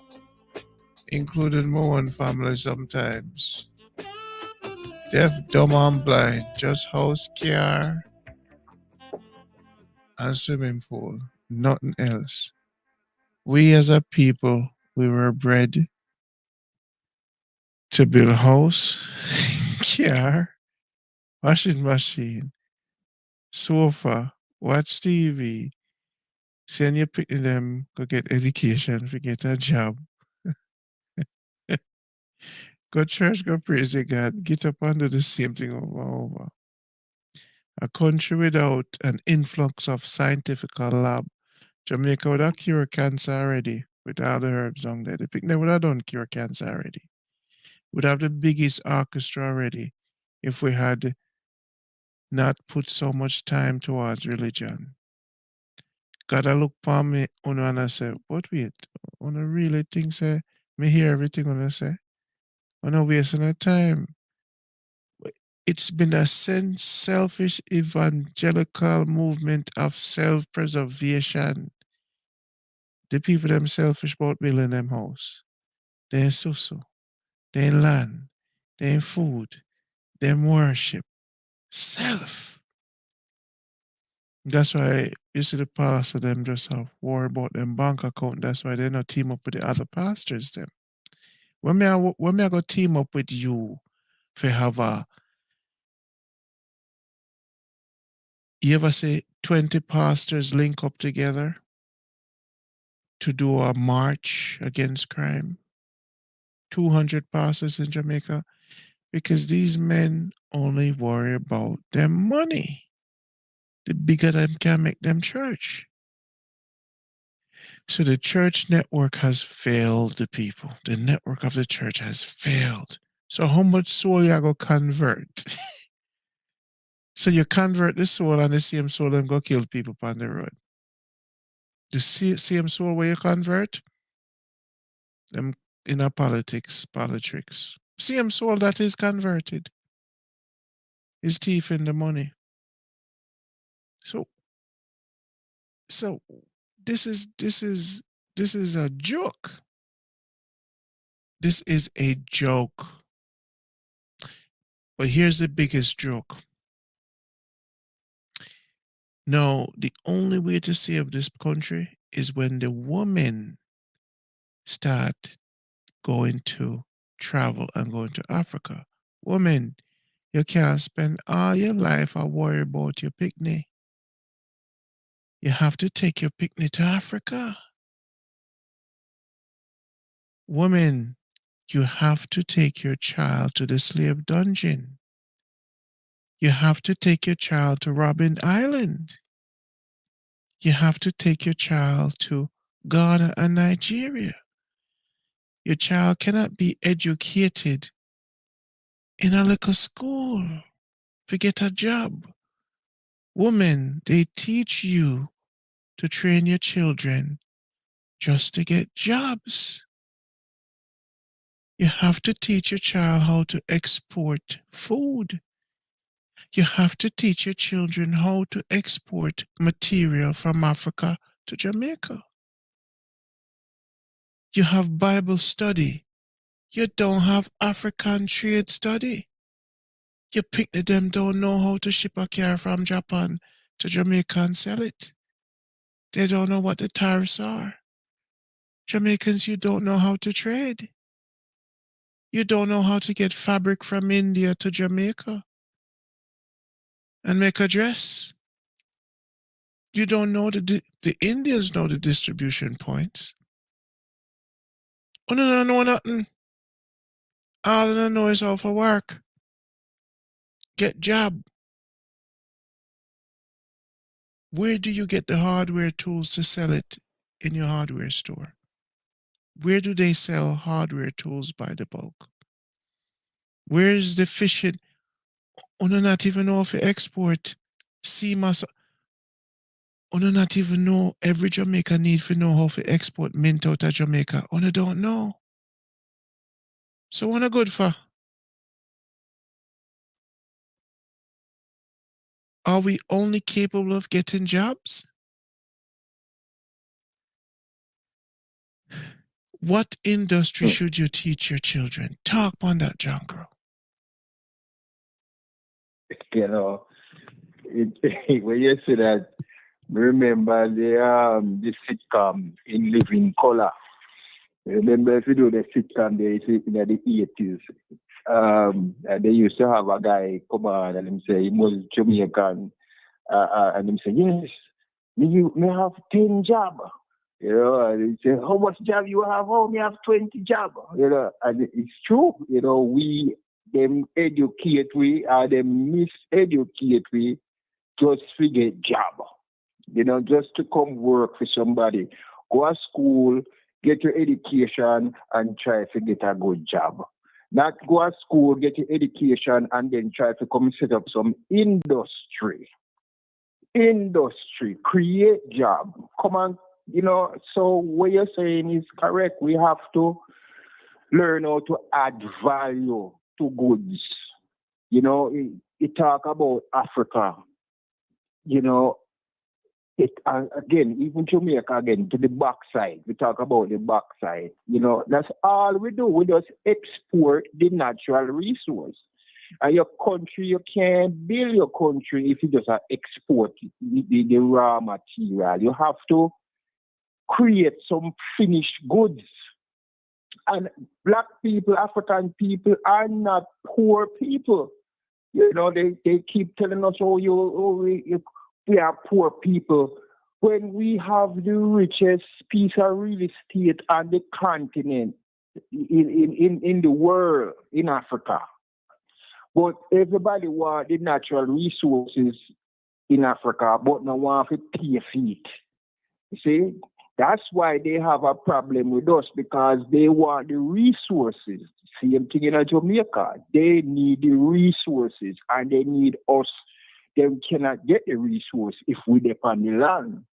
including my own family sometimes. Deaf, dumb, and blind, just house care and swimming pool, nothing else. We as a people, we were bred to build house, car, washing machine, sofa, watch TV, send your pick them, go get education, go get a job, go church, go praise the God, get up and do the same thing over and over. A country without an influx of scientific lab, Jamaica would have cured cancer already with all the herbs down there. The picnic would have done cure cancer already. Would have the biggest orchestra already if we had not put so much time towards religion. Gotta look for me and I say, but wait, una really think say me hear everything una say? Una wasting our time. It's been a selfish evangelical movement of self-preservation. The people them selfish about building them house. They ain't so. They ain't land. They ain't food. They ain't worship. Self. That's why you see the pastor them just have worry about them bank account. That's why they not team up with the other pastors them. When I go team up with you for have a you ever say 20 pastors link up together to do a march against crime? 200 pastors in Jamaica? Because these men only worry about their money. The bigger them can make them church. So the church network has failed the people. The network of the church has failed. So how much soul you go convert? So you convert the soul and the same soul and go kill people on the road. The same soul where you convert, them in a politics. Same soul that is converted is thief in the money. So this is a joke. This is a joke. But here's the biggest joke. No, the only way to save this country is when the women start going to travel and going to Africa. Women, you can't spend all your life and worry about your picnic. You have to take your picnic to Africa. Women, you have to take your child to the slave dungeon. You have to take your child to Robben Island. You have to take your child to Ghana and Nigeria. Your child cannot be educated in a little school to get a job. Women, they teach you to train your children just to get jobs. You have to teach your child how to export food. You have to teach your children how to export material from Africa to Jamaica. You have Bible study. You don't have African trade study. Your picnic them don't know how to ship a car from Japan to Jamaica and sell it. They don't know what the tariffs are. Jamaicans, you don't know how to trade. You don't know how to get fabric from India to Jamaica. and make a dress. You don't know the Indians know the distribution points. Oh, no, no, know nothing. All I know is how for work. Get job. Where do you get the hardware tools to sell it in your hardware store? Where do they sell hardware tools by the bulk? Where is the fishing? Oh, no, not even know if you export sea mass. Oh, no, not even know every Jamaican need to know how to export mint out of Jamaica. Oh, no, don't know. So what a good for? Are we only capable of getting jobs? What industry should you teach your children? Talk on that, John Girl. You know, when you say that, remember the sitcom In Living Color. Remember if you do the sitcom there, it's in the 80s. They used to have a guy come on and him say he was Jamaican, and him say, yes, me have 10 jobs. You know, and he say, how much job you have? Oh, me have 20 jobs. You know, and it's true. You know, them educate we, or them miseducate we just to get job. You know, just to come work for somebody. Go to school, get your education, and try to get a good job. Not go to school, get your education, and then try to come set up some industry. Create job. Come on, you know, so what you're saying is correct. We have to learn how to add value to goods. You know, it talk about Africa. You know, it again, even Jamaica again, to the backside. We talk about the backside. You know, that's all we do. We just export the natural resource. And your country, you can't build your country if you just export the raw material. You have to create some finished goods. And black people, African people are not poor people. You know, they keep telling us, we are poor people. When we have the richest piece of real estate on the continent, in the world, in Africa. But everybody want the natural resources in Africa, but no want to pay for it. You see? That's why they have a problem with us, because they want the resources. Same thing in Jamaica. They need the resources and they need us. They cannot get the resource if we depend on the land.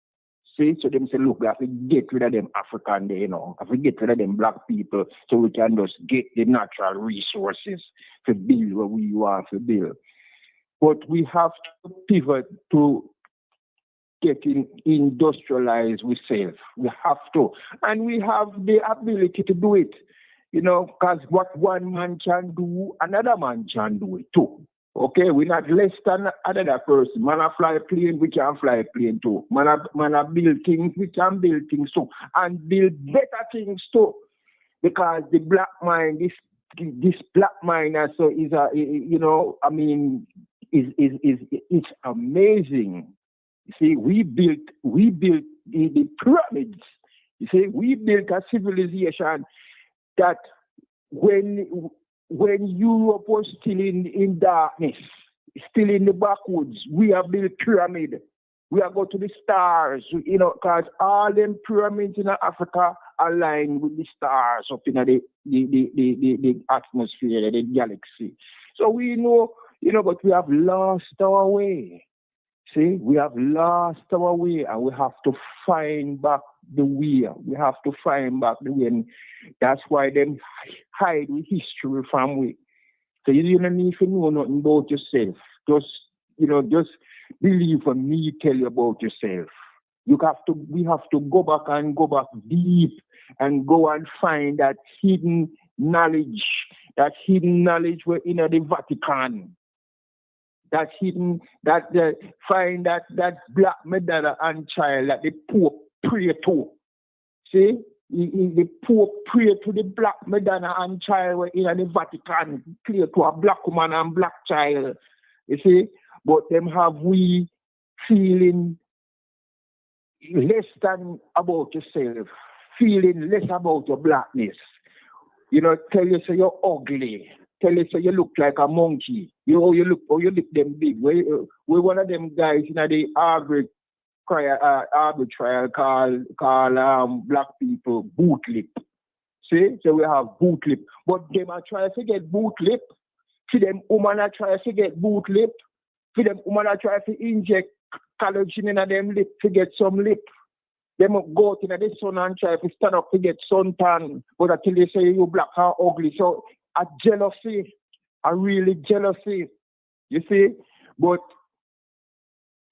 See? So them say, look, we have to get rid of them African, you know. We have to get rid of them black people so we can just get the natural resources to build what we want to build. But we have to pivot to getting industrialized ourselves. We have to. And we have the ability to do it. You know, because what one man can do, another man can do it too. Okay, we're not less than another person. Man a fly a plane, we can fly a plane too. Man a build things, we can build things too. And build better things too. Because the black mind, this black mind also is a, you know, I mean, it's amazing. You see, we built the pyramids. You see, we built a civilization that when Europe was still in darkness, still in the backwoods, we have built pyramid. We are going to the stars, you know, because all them pyramids in Africa align with the stars up in the atmosphere, the galaxy. So we know, you know, but we have lost our way. See, we have lost our way and we have to find back the way. We have to find back the way. And that's why them hide the history from we. So you don't need to know nothing about yourself. Just, you know, just believe when me tell you about yourself. We have to go back deep and go and find that hidden knowledge were in the Vatican. That hidden, find that black Madonna and child that the Pope pray to. See? The Pope pray to the black Madonna and child in the Vatican, pray to a black woman and black child. You see? but them have we feeling less than about yourself, feeling less about your blackness. You know, tell you so you're ugly. Tell you so you look like a monkey. You look them big. We one of them guys in the Arbor trial call black people boot lip. See? So we have boot lip. But them are trying to get boot lip. For them women are trying to get boot lip. For them women are trying to inject collagen in them lip to get some lip. Them go out in the sun and try to stand up to get suntan. But until they say you black and ugly. So a jealousy. A really jealousy. You see? But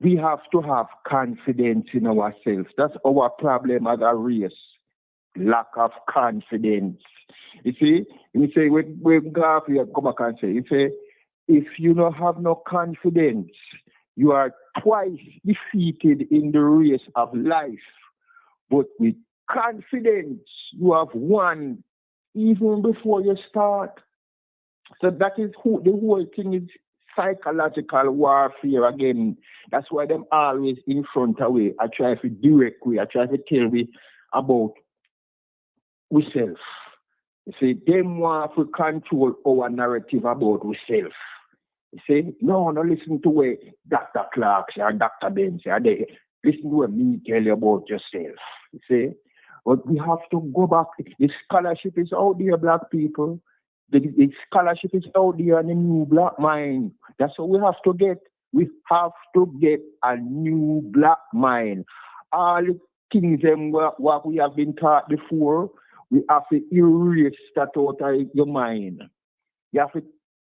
we have to have confidence in ourselves. That's our problem as a race. Lack of confidence. You see? You say, when God come back and say, you say, if you don't have no confidence, you are twice defeated in the race of life. But with confidence, you have won even before you start. So that is the whole thing is psychological warfare again. That's why them always in front of we. I try to direct we. I try to tell we about ourselves. You see, them want to control our narrative about ourselves. You see, no listen to what Dr. Clark or Dr. Ben say. Listen to what me tell you about yourself. You see, but we have to go back. The scholarship is out there, black people. The scholarship is out there in the new black mind. That's what we have to get. We have to get a new black mind. All the things what we have been taught before, we have to erase that out of your mind. You have to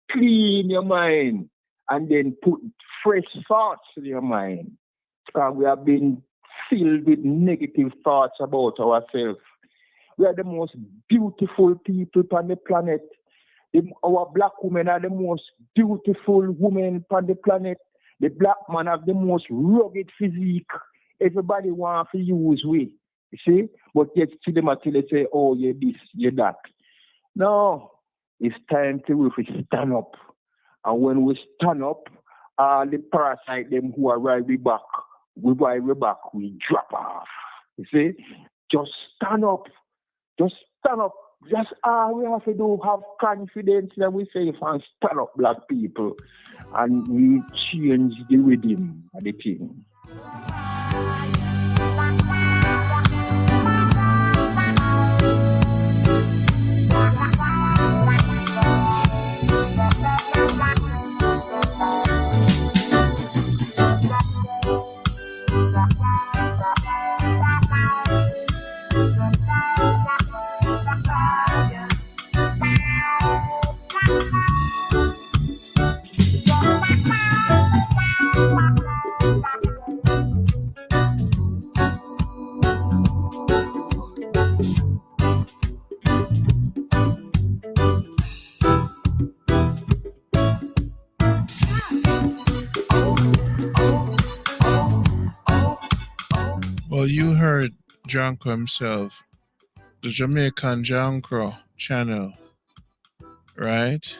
clean your mind and then put fresh thoughts in your mind. Because we have been filled with negative thoughts about ourselves. We are the most beautiful people on the planet. Our black women are the most beautiful women on the planet. The black man have the most rugged physique. Everybody wants to use we. You see? But yet see them until they say, oh, you're this, you're that. No. It's time to stand up. And when we stand up, all the parasite them who are right back, we drop off. You see? Just stand up. Just stand up. That's all we have to do. Have confidence that we say and stand up, black people. And we change the rhythm of the thing. Well, you heard Jonko himself, the Jamaican Jonko channel, right?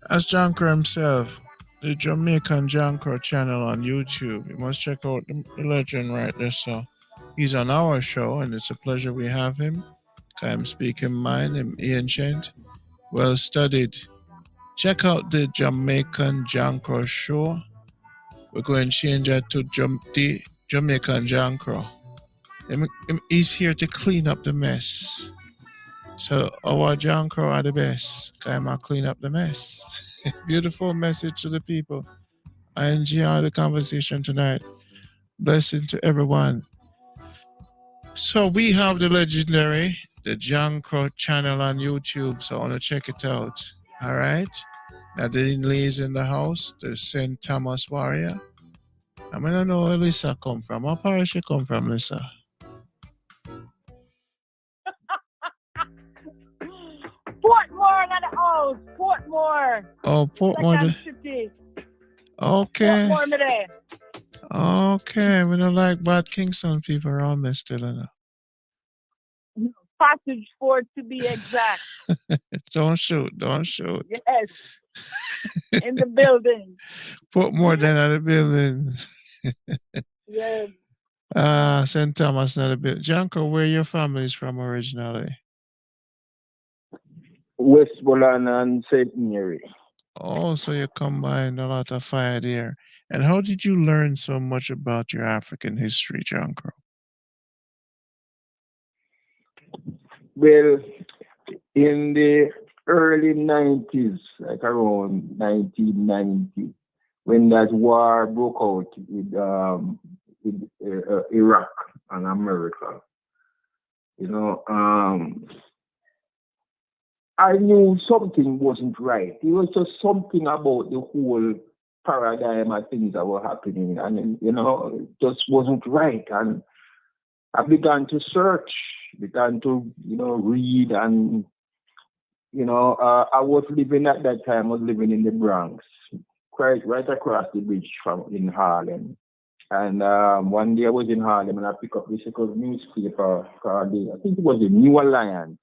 That's Jonko himself, the Jamaican Jonko channel on YouTube. You must check out the legend right there. So he's on our show, and it's a pleasure we have him. I'm speaking mine, I'm ancient, well studied. Check out the Jamaican Jonko show. We're going to change that to the Jamaican Jonko. He's here to clean up the mess. So our Jonko are the best. Come and clean up the mess. Beautiful message to the people. I enjoy the conversation tonight. Blessing to everyone. So we have the legendary, the Jonko channel on YouTube. So I want to check it out. All right. Nadine Lee's in the house. The St. Thomas Warrior. I mean, I know where Lisa come from. What parish she come from, Lisa? Portmore in the house. Portmore. Oh, Portmore. Okay. Portmore me there. Okay. We don't like bad Kingston people around me still enough. No, Passage 4 to be exact. Don't shoot. Don't shoot. Yes, in the building. Put more than at the building. Yes. St. Thomas, not a bit. Janko, where your family is from originally? Westmoreland and St. Mary. Oh, so you combined a lot of fire there. And how did you learn so much about your African history, Janko? Well, in the early 90s, like around 1990, when that war broke out with Iraq and America, I knew something wasn't right. It was just something about the whole paradigm of things that were happening, and it just wasn't right. And I began to search, began to read, and I was living at that time. I was living in the Bronx, quite right across the bridge from in Harlem. And one day I was in Harlem and I picked up this newspaper called I think it was the New Alliance.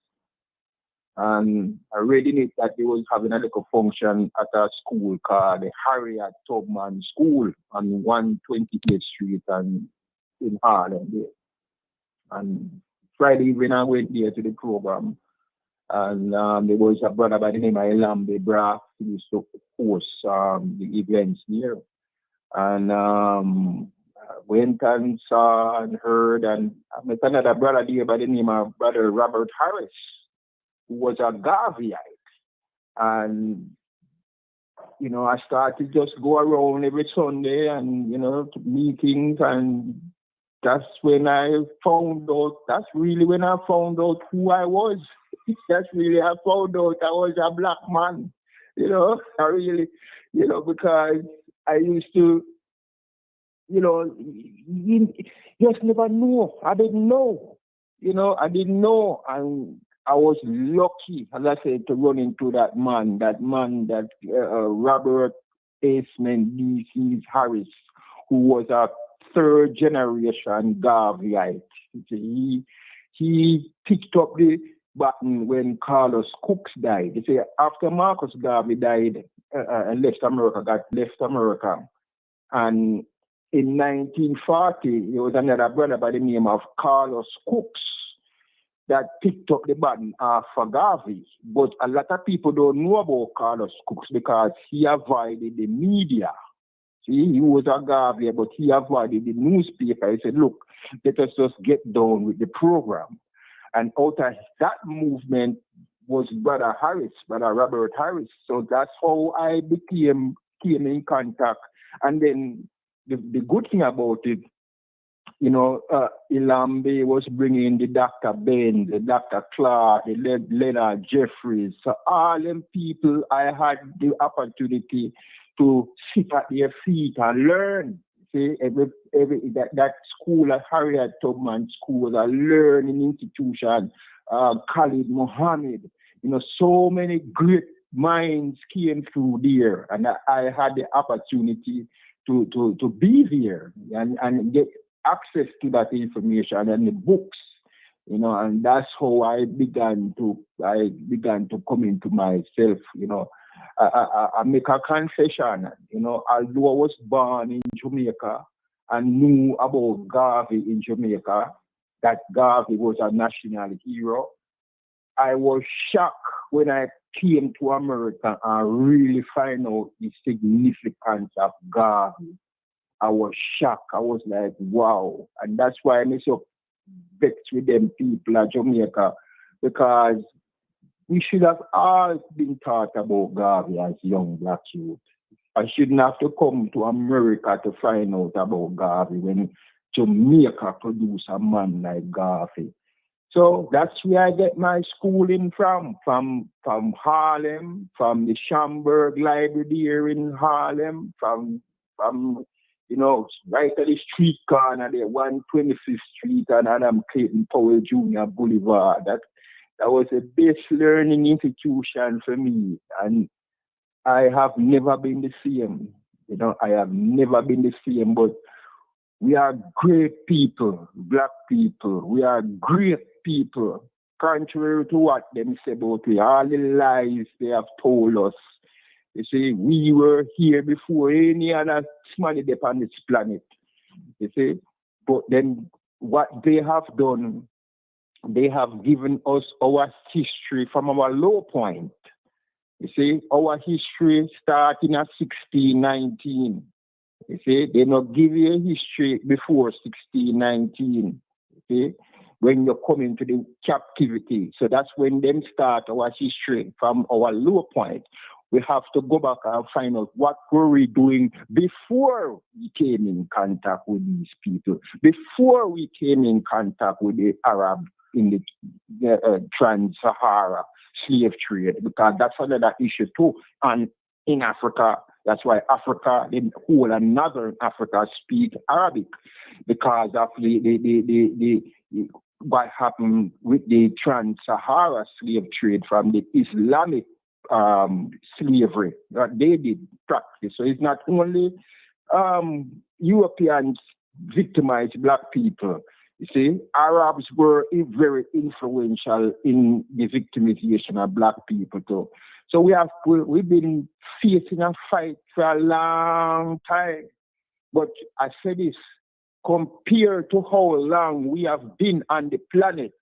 And I read in it that they was having a little function at a school called the Harriet Tubman School on 128th Street and in Harlem there. And Friday evening I went there to the program. And there was a brother by the name of Elambe Braff who used to host the events here. And went and saw and heard, and I met another brother there by the name of Brother Robert Harris, who was a Garveyite. And, I started just go around every Sunday and, to meetings, and that's when I found out, that's really when I found out who I was. That's really, I found out I was a black man, I really, because I used to, you just never know. I didn't know, and I was lucky, as I said, to run into that man, that Robert Asman D.C. Harris, who was a third generation Garveyite. He picked up the baton when Carlos Cooks died. They say after Marcus Garvey died and left America, and in 1940, there was another brother by the name of Carlos Cooks that picked up the baton for Garvey. But a lot of people don't know about Carlos Cooks because he avoided the media. See, he was a Garvey, but he avoided the newspaper. He said, look, let us just get down with the program. And out of that movement was Brother Robert Harris. So that's how I came in contact. And then the good thing about it, Ilambe was bringing the Dr. Ben, the Dr. Clark, the Leonard Jeffries. So all them people, I had the opportunity to sit at their feet and learn. See, that school at Harriet Tubman School was a learning institution. Khalid Mohammed, so many great minds came through there, and I had the opportunity to be there and get access to that information and the books, and that's how I began to come into myself. I make a confession, although I was born in Jamaica and knew about Garvey in Jamaica, that Garvey was a national hero, I was shocked when I came to America and really find out the significance of Garvey. I was shocked. I was like, wow. And that's why I'm so vexed with them people at Jamaica, because we should have all been taught about Garvey as young black youth. I shouldn't have to come to America to find out about Garvey when Jamaica produced a man like Garvey. So that's where I get my schooling from Harlem, from the Schomburg Library here in Harlem, from right at the street corner there, 125th Street and Adam Clayton Powell Jr. Boulevard. That was a best learning institution for me, and I have never been the same. I have never been the same, but we are great people, black people. We are great people. contrary to what them say about we, all the lies they have told us. They say we were here before any other man on this planet. You see, but then what they have done, they have given us our history from our low point. You see, our history starting at 1619. You see, they not give you a history before 1619. You see, when you come into the captivity. So that's when them start our history from our low point. We have to go back and find out what were we doing before we came in contact with these people, before we came in contact with the Arab in the trans-Sahara slave trade, because that's another issue too. And in Africa, that's why Africa, the whole and northern Africa speak Arabic, because of the what happened with the trans-Sahara slave trade from the Islamic slavery that they did practice. So it's not only Europeans victimized black people. You see, Arabs were very influential in the victimization of black people too. So we've been facing a fight for a long time. But I say this, compared to how long we have been on the planet,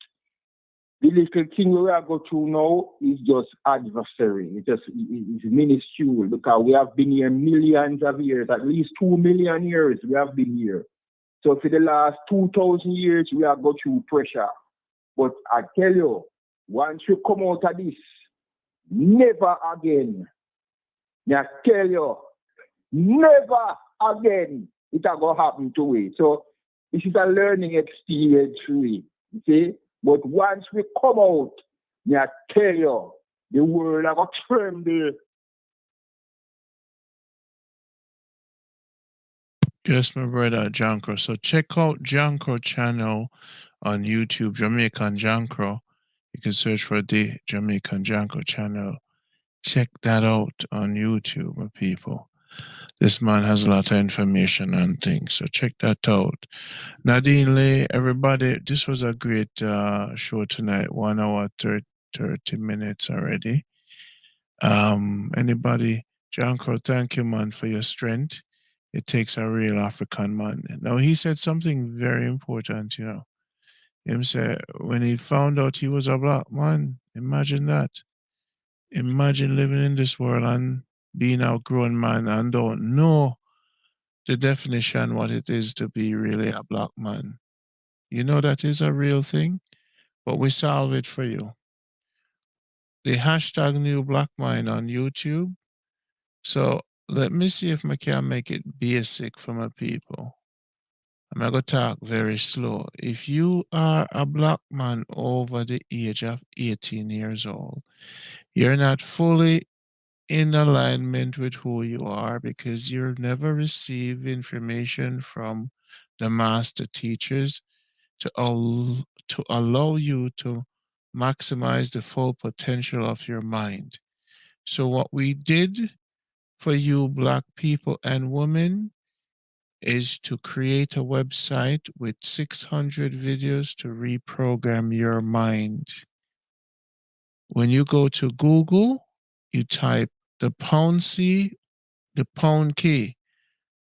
the little thing we are going through now is just adversary. It's minuscule, because we have been here millions of years, at least 2 million years we have been here. So for the last 2,000 years, we have gone through pressure. But I tell you, once you come out of this, never again. I tell you, never again it are going to happen to we. So this is a learning experience for we. You see? But once we come out, I tell you, the world are going to tremble. Yes, my brother Jankro. So check out Jankro channel on YouTube, Jamaican Jankro. You can search for the Jamaican Jankro channel. Check that out on YouTube, my people. This man has a lot of information and things, so check that out. Nadine Lee, everybody, this was a great show tonight. 1 hour 30 minutes already. Anybody, Jankro, thank you, man, for your strength. It takes a real African man. Now, he said something very important, you know. Him said when he found out he was a black man, imagine that. Imagine living in this world and being a grown man and don't know the definition what it is to be really a black man. You know that is a real thing, but we solve it for you. The hashtag new black mind on YouTube. So let me see if I can make it basic for my people. I'm going to talk very slow. If you are a black man over the age of 18 years old, you're not fully in alignment with who you are because you've never received information from the master teachers to allow you to maximize the full potential of your mind. So what we did for you black people and women is to create a website with 600 videos to reprogram your mind. When you go to Google, you type the pound key,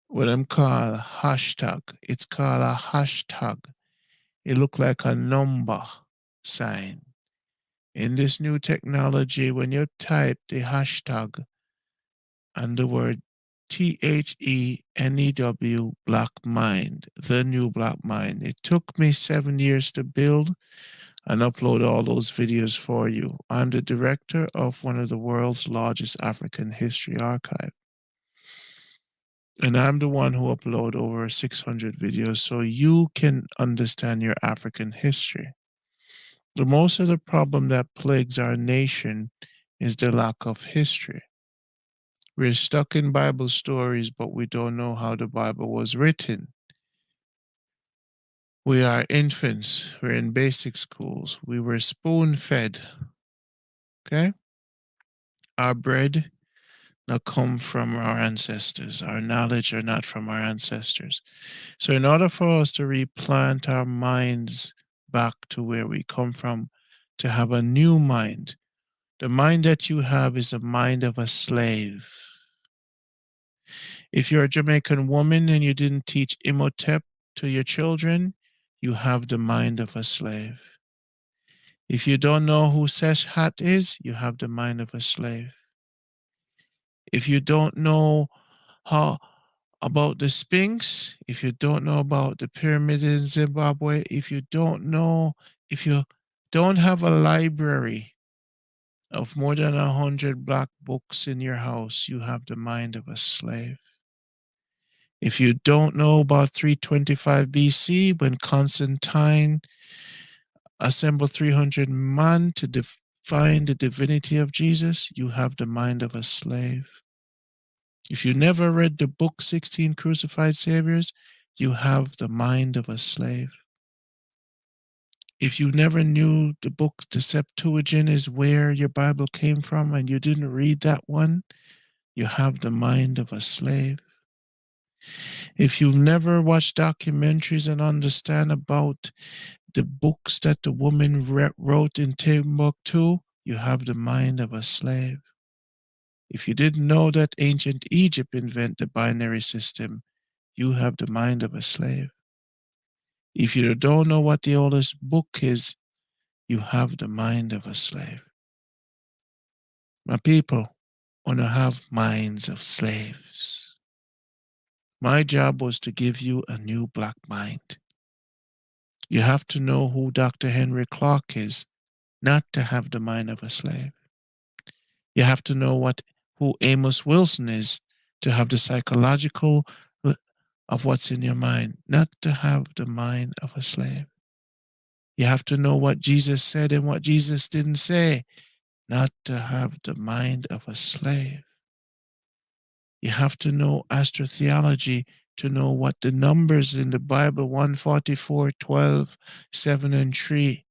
what I'm called hashtag. It's called a hashtag. It look like a number sign. In this new technology, when you type the hashtag and the word THENEW Black Mind, the new Black Mind, it took me 7 years to build and upload all those videos for you. I'm the director of one of the world's largest African history archive. And I'm the one who upload over 600 videos so you can understand your African history. The most of the problem that plagues our nation is the lack of history. We're stuck in Bible stories, but we don't know how the Bible was written. We are infants. We're in basic schools. We were spoon fed. Okay? Our bread not come from our ancestors. Our knowledge are not from our ancestors. So in order for us to replant our minds back to where we come from, to have a new mind. The mind that you have is the mind of a slave. If you're a Jamaican woman and you didn't teach Imhotep to your children, you have the mind of a slave. If you don't know who Seshat is, you have the mind of a slave. If you don't know how about the Sphinx, if you don't know about the pyramid in Zimbabwe, if you don't have a library of more than 100 black books in your house, you have the mind of a slave. If you don't know about 325 BC, when Constantine assembled 300 men to define the divinity of Jesus, you have the mind of a slave. If you never read the book 16 Crucified Saviors, you have the mind of a slave. If you never knew the book, the Septuagint is where your Bible came from, and you didn't read that one, you have the mind of a slave. If you've never watched documentaries and understand about the books that the woman wrote in Timbuktu, you have the mind of a slave. If you didn't know that ancient Egypt invented the binary system, you have the mind of a slave. If you don't know what the oldest book is, you have the mind of a slave. My people want to have minds of slaves. My job was to give you a new black mind. You have to know who Dr. Henry Clark is, not to have the mind of a slave. You have to know who Amos Wilson is to have the psychological of what's in your mind, not to have the mind of a slave. You have to know what Jesus said and what Jesus didn't say, not to have the mind of a slave. You have to know astrotheology to know what the numbers in the Bible 144, 12, 7, and 3,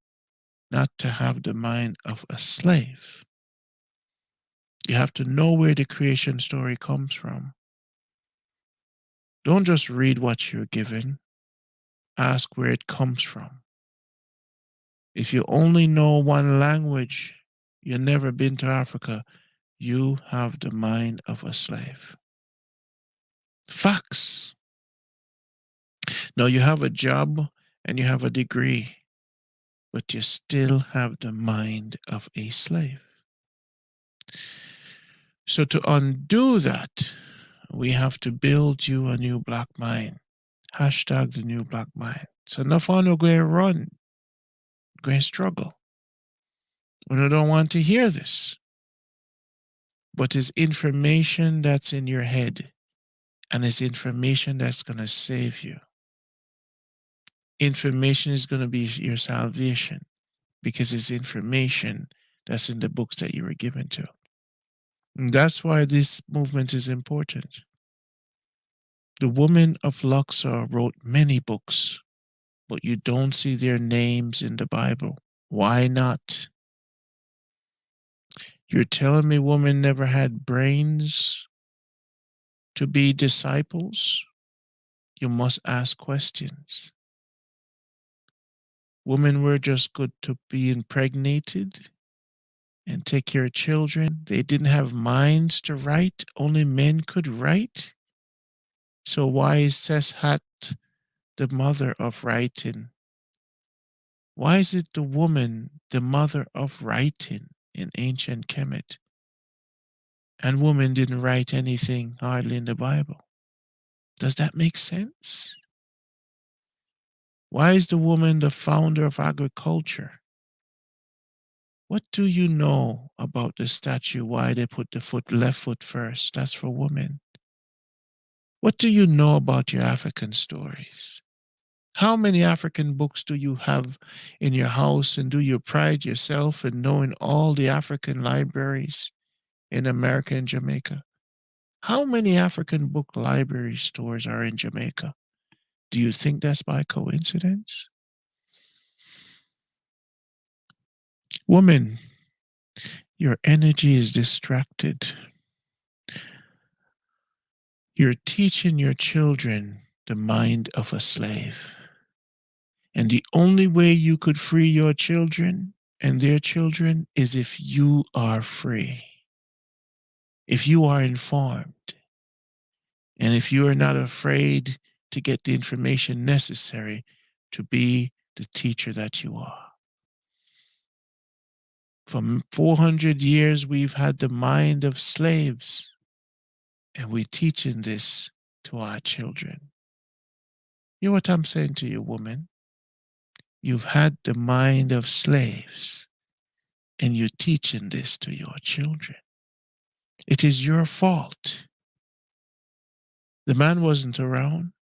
not to have the mind of a slave. You have to know where the creation story comes from. Don't just read what you're given. Ask where it comes from. If you only know one language, you've never been to Africa, you have the mind of a slave. Facts. Now you have a job and you have a degree, but you still have the mind of a slave. So to undo that, we have to build you a new black mind. Hashtag the new black mind. So no fun will go and run, go and struggle. When you don't want to hear this, but it's information that's in your head, and it's information that's going to save you. Information is going to be your salvation because it's information that's in the books that you were given to. And that's why this movement is important. The women of Luxor wrote many books, but you don't see their names in the Bible. Why not? You're telling me women never had brains to be disciples? You must ask questions. Women were just good to be impregnated and take care of children. They didn't have minds to write. Only men could write. So why is Seshat the mother of writing? Why is it the woman the mother of writing in ancient Kemet? And women didn't write anything hardly in the Bible. Does that make sense? Why is the woman the founder of agriculture? What do you know about the statue? Why they put the left foot first? That's for women. What do you know about your African stories? How many African books do you have in your house, and do you pride yourself in knowing all the African libraries in America and Jamaica? How many African book library stores are in Jamaica? Do you think that's by coincidence? Woman, your energy is distracted. You're teaching your children the mind of a slave. And the only way you could free your children and their children is if you are free, if you are informed, and if you are not afraid to get the information necessary to be the teacher that you are. For 400 years, we've had the mind of slaves, and we're teaching this to our children. You know what I'm saying to you, woman? You've had the mind of slaves, and you're teaching this to your children. It is your fault. The man wasn't around,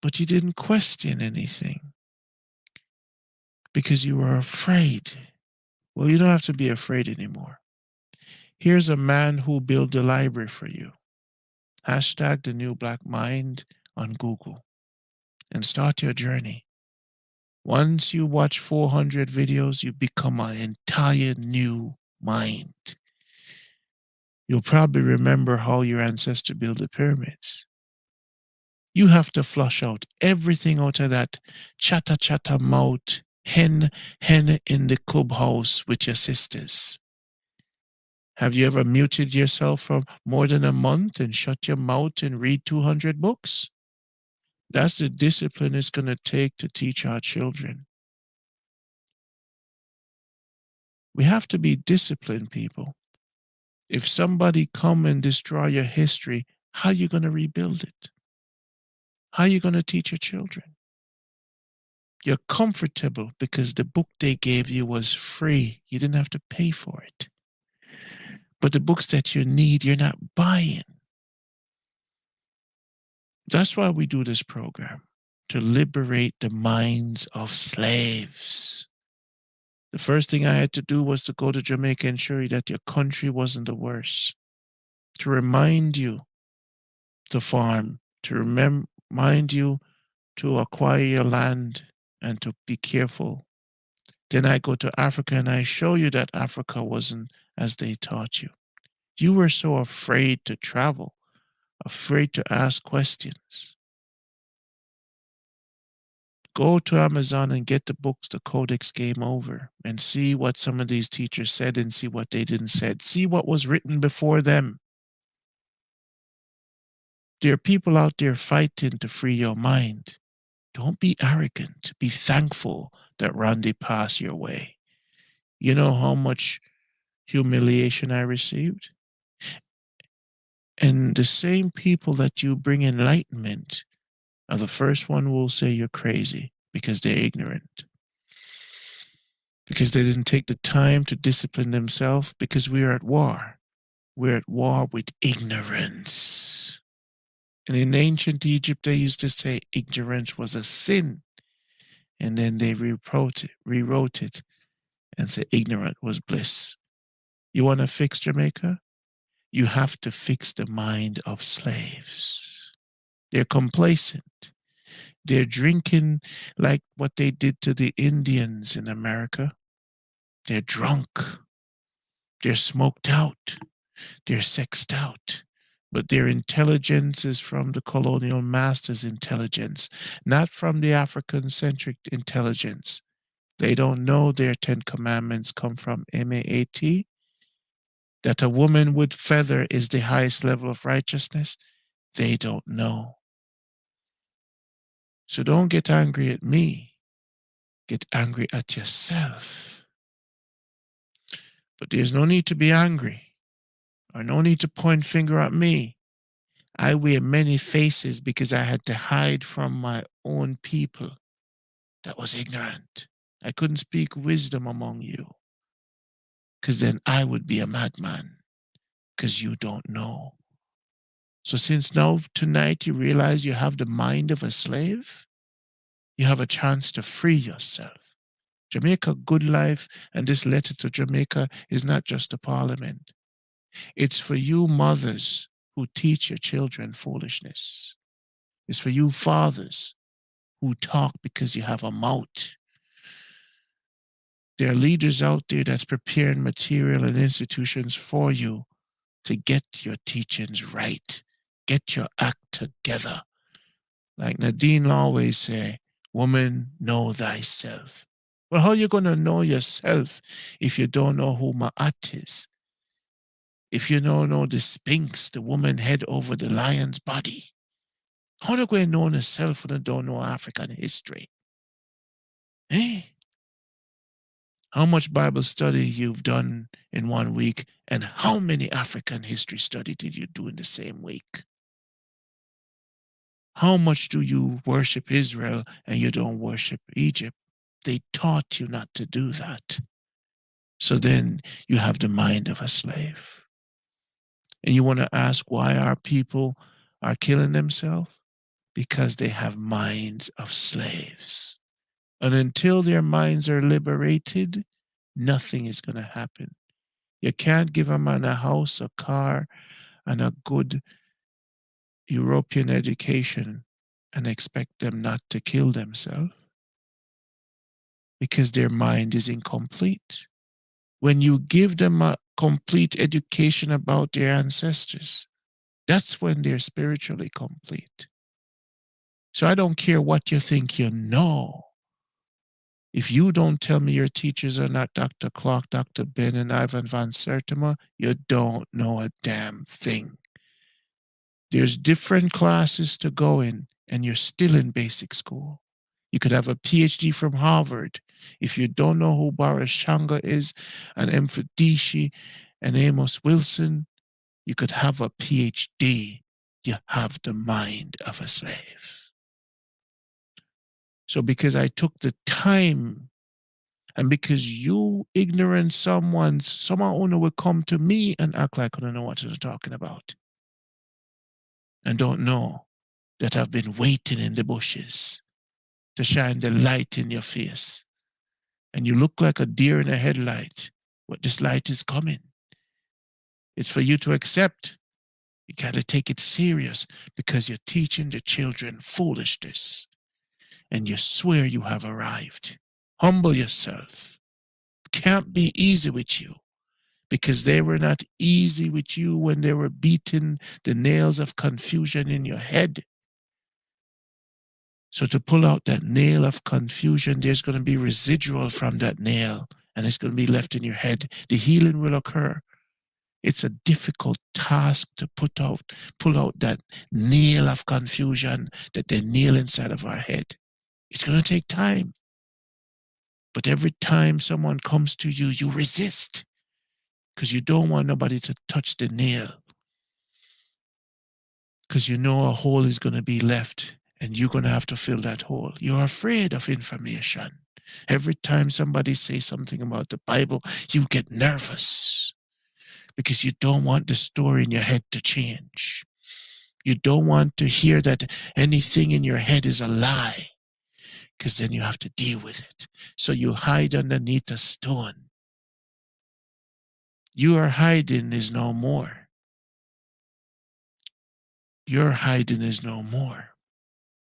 but you didn't question anything because you were afraid. Well, you don't have to be afraid anymore. Here's a man who built a library for you. Hashtag the new black mind on Google and start your journey. Once you watch 400 videos, you become an entire new mind. You'll probably remember how your ancestor built the pyramids. You have to flush out everything out of that chatter mouth, hen in the clubhouse with your sisters. Have you ever muted yourself for more than a month and shut your mouth and read 200 books? That's the discipline it's going to take to teach our children. We have to be disciplined, people. If somebody come and destroy your history, how are you going to rebuild it? How are you going to teach your children? You're comfortable because the book they gave you was free. You didn't have to pay for it. But the books that you need, you're not buying. That's why we do this program, to liberate the minds of slaves. The first thing I had to do was to go to Jamaica and show you that your country wasn't the worst. To remind you to farm, to remind you to acquire your land and to be careful. Then I go to Africa and I show you that Africa wasn't as they taught you. You were so afraid to travel, afraid to ask questions. Go to Amazon and get the books, The Codex Game Over, and see what some of these teachers said and see what they didn't say. See what was written before them. There are people out there fighting to free your mind. Don't be arrogant. Be thankful that Randy passed your way. You know how much humiliation I received? And the same people that you bring enlightenment are the first one who will say you're crazy because they're ignorant. Because they didn't take the time to discipline themselves, because we are at war. We're at war with ignorance. And in ancient Egypt, they used to say ignorance was a sin. And then they rewrote it and said ignorant was bliss. You want to fix Jamaica? You have to fix the mind of slaves. They're complacent. They're drinking like what they did to the Indians in America. They're drunk. They're smoked out. They're sexed out. But their intelligence is from the colonial master's intelligence, not from the African-centric intelligence. They don't know their 10 commandments come from MAAT, that a woman with feather is the highest level of righteousness. They don't know. So don't get angry at me. Get angry at yourself. But there's no need to be angry or no need to point finger at me. I wear many faces because I had to hide from my own people that was ignorant. I couldn't speak wisdom among you because then I would be a madman because you don't know. So since now tonight you realize you have the mind of a slave, you have a chance to free yourself. Jamaica Good Life and this letter to Jamaica is not just a parliament. It's for you mothers who teach your children foolishness. It's for you fathers who talk because you have a mouth. There are leaders out there that's preparing material and institutions for you to get your teachings right. Get your act together. Like Nadine always say, woman, know thyself. Well, how are you going to know yourself if you don't know who Ma'at is? If you don't know the Sphinx, the woman head over the lion's body? How are you going to know yourself when you don't know African history? Eh? How much Bible study you've done in 1 week, and how many African history study did you do in the same week? How much do you worship Israel and you don't worship Egypt? They taught you not to do that. So then you have the mind of a slave. And you want to ask why our people are killing themselves? Because they have minds of slaves. And until their minds are liberated, nothing is going to happen. You can't give a man a house, a car, and a good European education and expect them not to kill themselves because their mind is incomplete. When you give them a complete education about their ancestors, that's when they're spiritually complete. So I don't care what you think you know. If you don't tell me your teachers are not Dr. Clark, Dr. Ben, and Ivan Van Sertima, you don't know a damn thing. There's different classes to go in, and you're still in basic school. You could have a PhD from Harvard. If you don't know who Boris Shanga is, and Mfadishi, and Amos Wilson, you could have a PhD. You have the mind of a slave. So because I took the time, and because you ignorant someone will come to me and act like I don't know what they're talking about, and don't know that I've been waiting in the bushes to shine the light in your face. And you look like a deer in a headlight, but this light is coming. It's for you to accept. You got to take it serious because you're teaching the children foolishness. And you swear you have arrived. Humble yourself. Can't be easy with you because they were not easy with you when they were beating the nails of confusion in your head. So to pull out that nail of confusion, there's going to be residual from that nail and it's going to be left in your head. The healing will occur. It's a difficult task to pull out that nail of confusion that they nail inside of our head. It's going to take time. But every time someone comes to you, you resist because you don't want nobody to touch the nail because you know a hole is going to be left and you're going to have to fill that hole. You're afraid of information. Every time somebody says something about the Bible, you get nervous because you don't want the story in your head to change. You don't want to hear that anything in your head is a lie because then you have to deal with it. So you hide underneath a stone. Your hiding is no more. Your hiding is no more.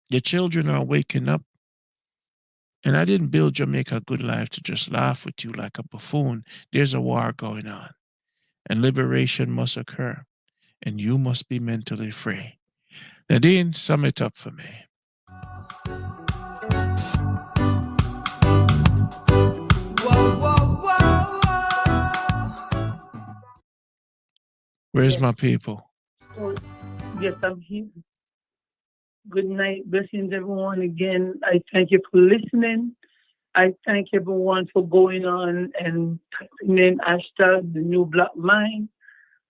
Your children are waking up. And I didn't build Jamaica Good Life to just laugh with you like a buffoon. There's a war going on. And liberation must occur. And you must be mentally free. Nadine, sum it up for me. Whoa, whoa, whoa. Where's Yes. my people? So, yes, I'm here. Good night. Blessings, everyone. Again, I thank you for listening. I thank everyone for going on and typing in hashtag the new black mind.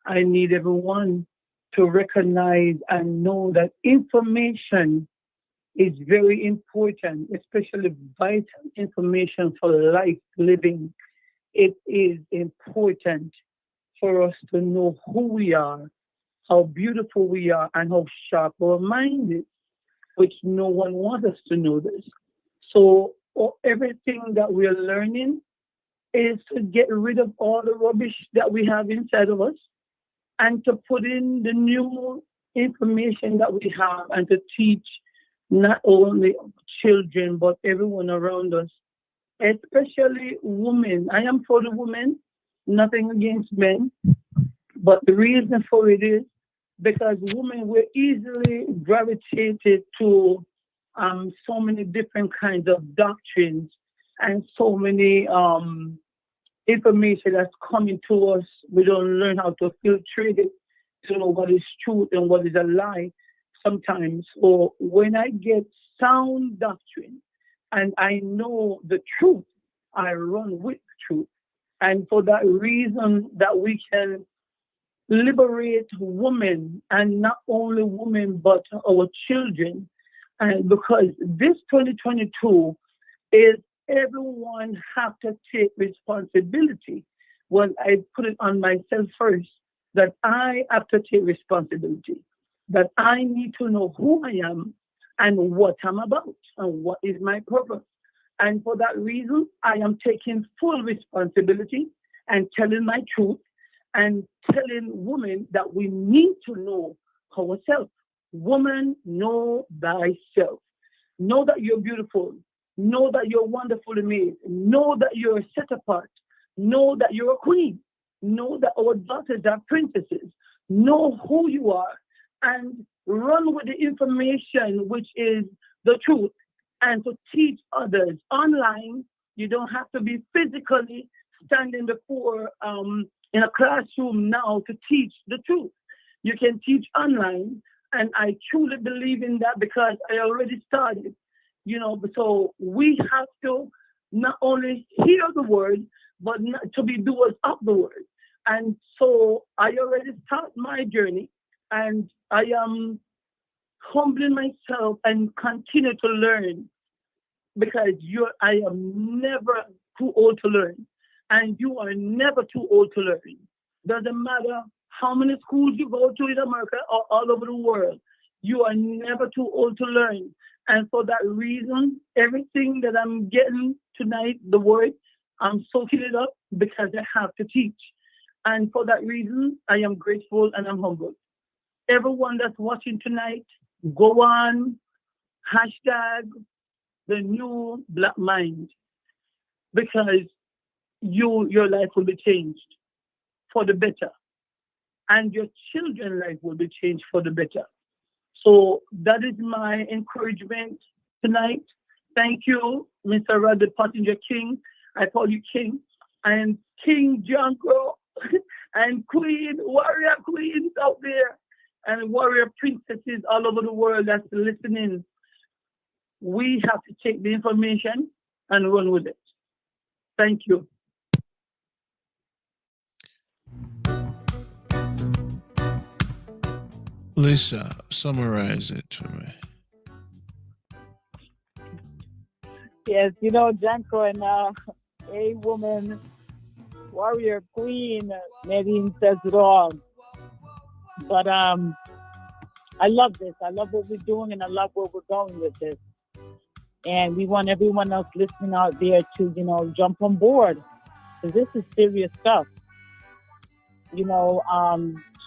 I need everyone to recognize and know that information is very important, especially vital information for life living. It is important for us to know who we are, how beautiful we are, and how sharp our mind is, which no one wants us to know this. So everything that we are learning is to get rid of all the rubbish that we have inside of us and to put in the new information that we have and to teach not only children but everyone around us, especially women. I am for the women, nothing against men, but the reason for it is because women were easily gravitated to so many different kinds of doctrines and so many information that's coming to us. We don't learn how to filtrate it to know what is truth and what is a lie sometimes. So when I get sound doctrine and I know the truth, I run with the truth. And for that reason, that we can liberate women, and not only women, but our children. And because this 2022 is everyone have to take responsibility. Well, I put it on myself first, that I have to take responsibility, that I need to know who I am and what I'm about and what is my purpose. And for that reason, I am taking full responsibility and telling my truth and telling women that we need to know ourselves. Woman, know thyself. Know that you're beautiful. Know that you're wonderfully made. Know that you're set apart. Know that you're a queen. Know that our daughters are princesses. Know who you are and run with the information, which is the truth, and to teach others online. You don't have to be physically standing before in a classroom now to teach the truth. You can teach online, and I truly believe in that because I already started. So we have to not only hear the word, but not to be doers of the word. And so I already start my journey, and I am humbling myself and continue to learn, because I am never too old to learn, and you are never too old to learn. Doesn't matter how many schools you go to in America or all over the world, you are never too old to learn. And for that reason, everything that I'm getting tonight, the word, I'm soaking it up because I have to teach. And for that reason, I am grateful and I'm humble. Everyone that's watching tonight, go on, hashtag the new black mind, because your life will be changed for the better, and your children's life will be changed for the better. So that is my encouragement tonight. Thank you, Mr. Robert Pottinger King. I call you King, and King Junko, and Queen, warrior queens out there, and warrior princesses all over the world that's listening. We have to take the information and run with it. Thank you. Lisa, summarize it for me. Yes, Janko and a woman, warrior queen, Nadine says it all. But I love this. I love what we're doing, and I love where we're going with this. And we want everyone else listening out there to, jump on board, because this is serious stuff.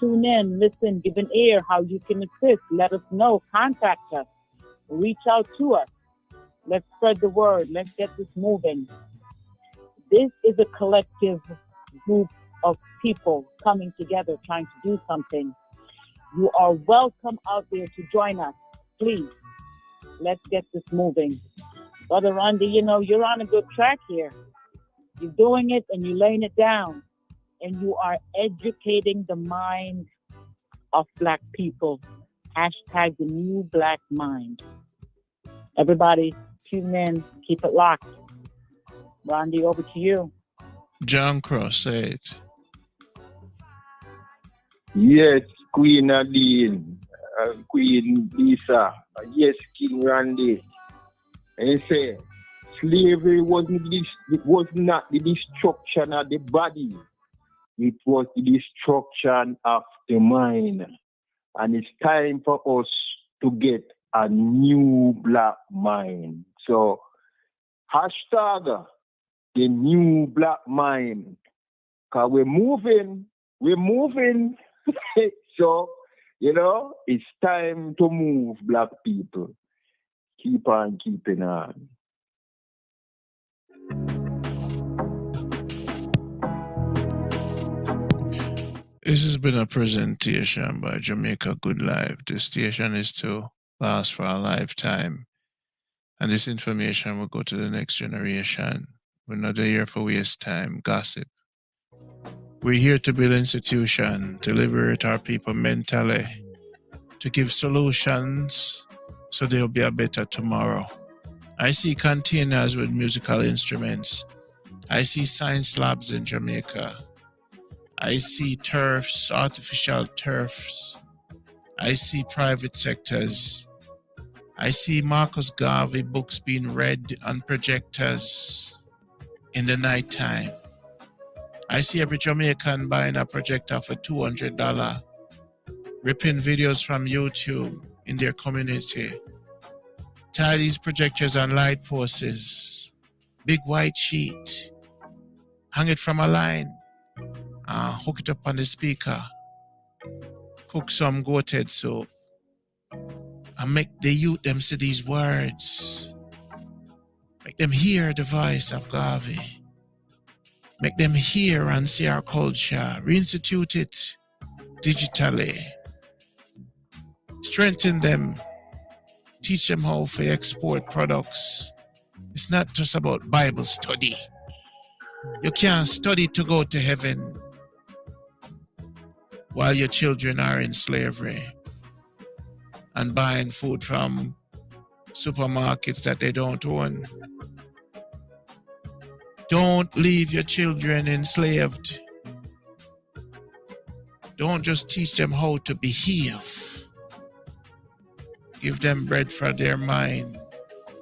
Tune in, listen, give an ear how you can assist. Let us know. Contact us. Reach out to us. Let's spread the word. Let's get this moving. This is a collective group of people coming together, trying to do something. You are welcome out there to join us. Please, let's get this moving. Brother Randy, you're on a good track here. You're doing it and you're laying it down. And you are educating the mind of Black people. Hashtag the new Black mind. Everybody, tune in. Keep it locked. Randy, over to you. John Cross, say it. Yes, Queen Nadine, Queen Lisa, yes, King Randy. And he say, slavery it was not the destruction of the body. It was the destruction of the mind. And it's time for us to get a new black mind. So, hashtag the new black mind. Because we're moving. So, it's time to move, Black people. Keep on keeping on. This has been a presentation by Jamaica Good Life. The station is to last for a lifetime. And this information will go to the next generation. We're not here for waste time, gossip. We're here to build institutions, to liberate our people mentally, to give solutions so there'll be a better tomorrow. I see containers with musical instruments. I see science labs in Jamaica. I see turfs, artificial turfs. I see private sectors. I see Marcus Garvey books being read on projectors in the nighttime. I see every Jamaican buying a projector for $200, ripping videos from YouTube in their community. Tie these projectors on light posts, big white sheet, hang it from a line, hook it up on the speaker, cook some goated soup, and make the youth them see these words. Make them hear the voice of Garvey. Make them hear and see our culture. Reinstitute it digitally. Strengthen them. Teach them how to export products. It's not just about Bible study. You can't study to go to heaven while your children are in slavery and buying food from supermarkets that they don't own. Don't leave your children enslaved. Don't just teach them how to behave. Give them bread for their mind,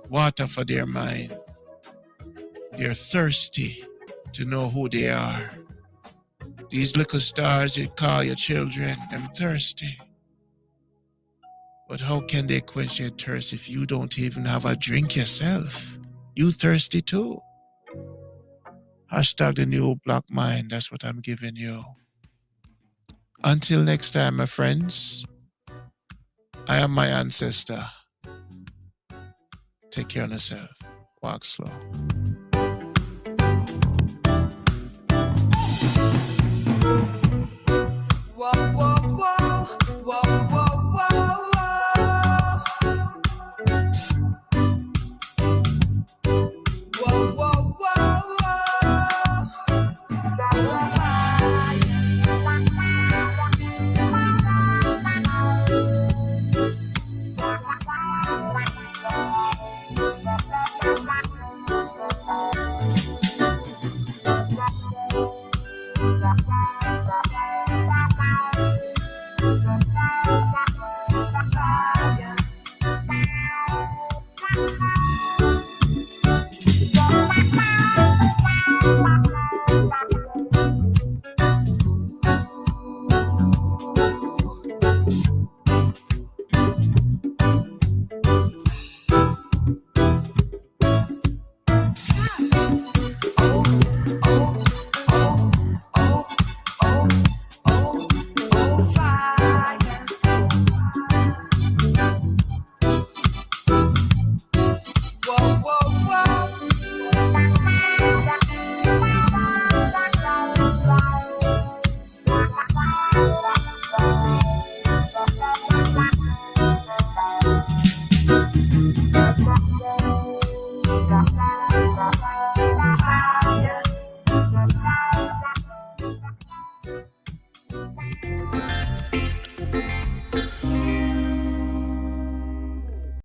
water for their mind. They're thirsty to know who they are. These little stars you call your children, them thirsty. But how can they quench their thirst if you don't even have a drink yourself? You thirsty too. Hashtag the new black mind. That's what I'm giving you. Until next time, my friends, I am my ancestor. Take care of yourself. Walk slow.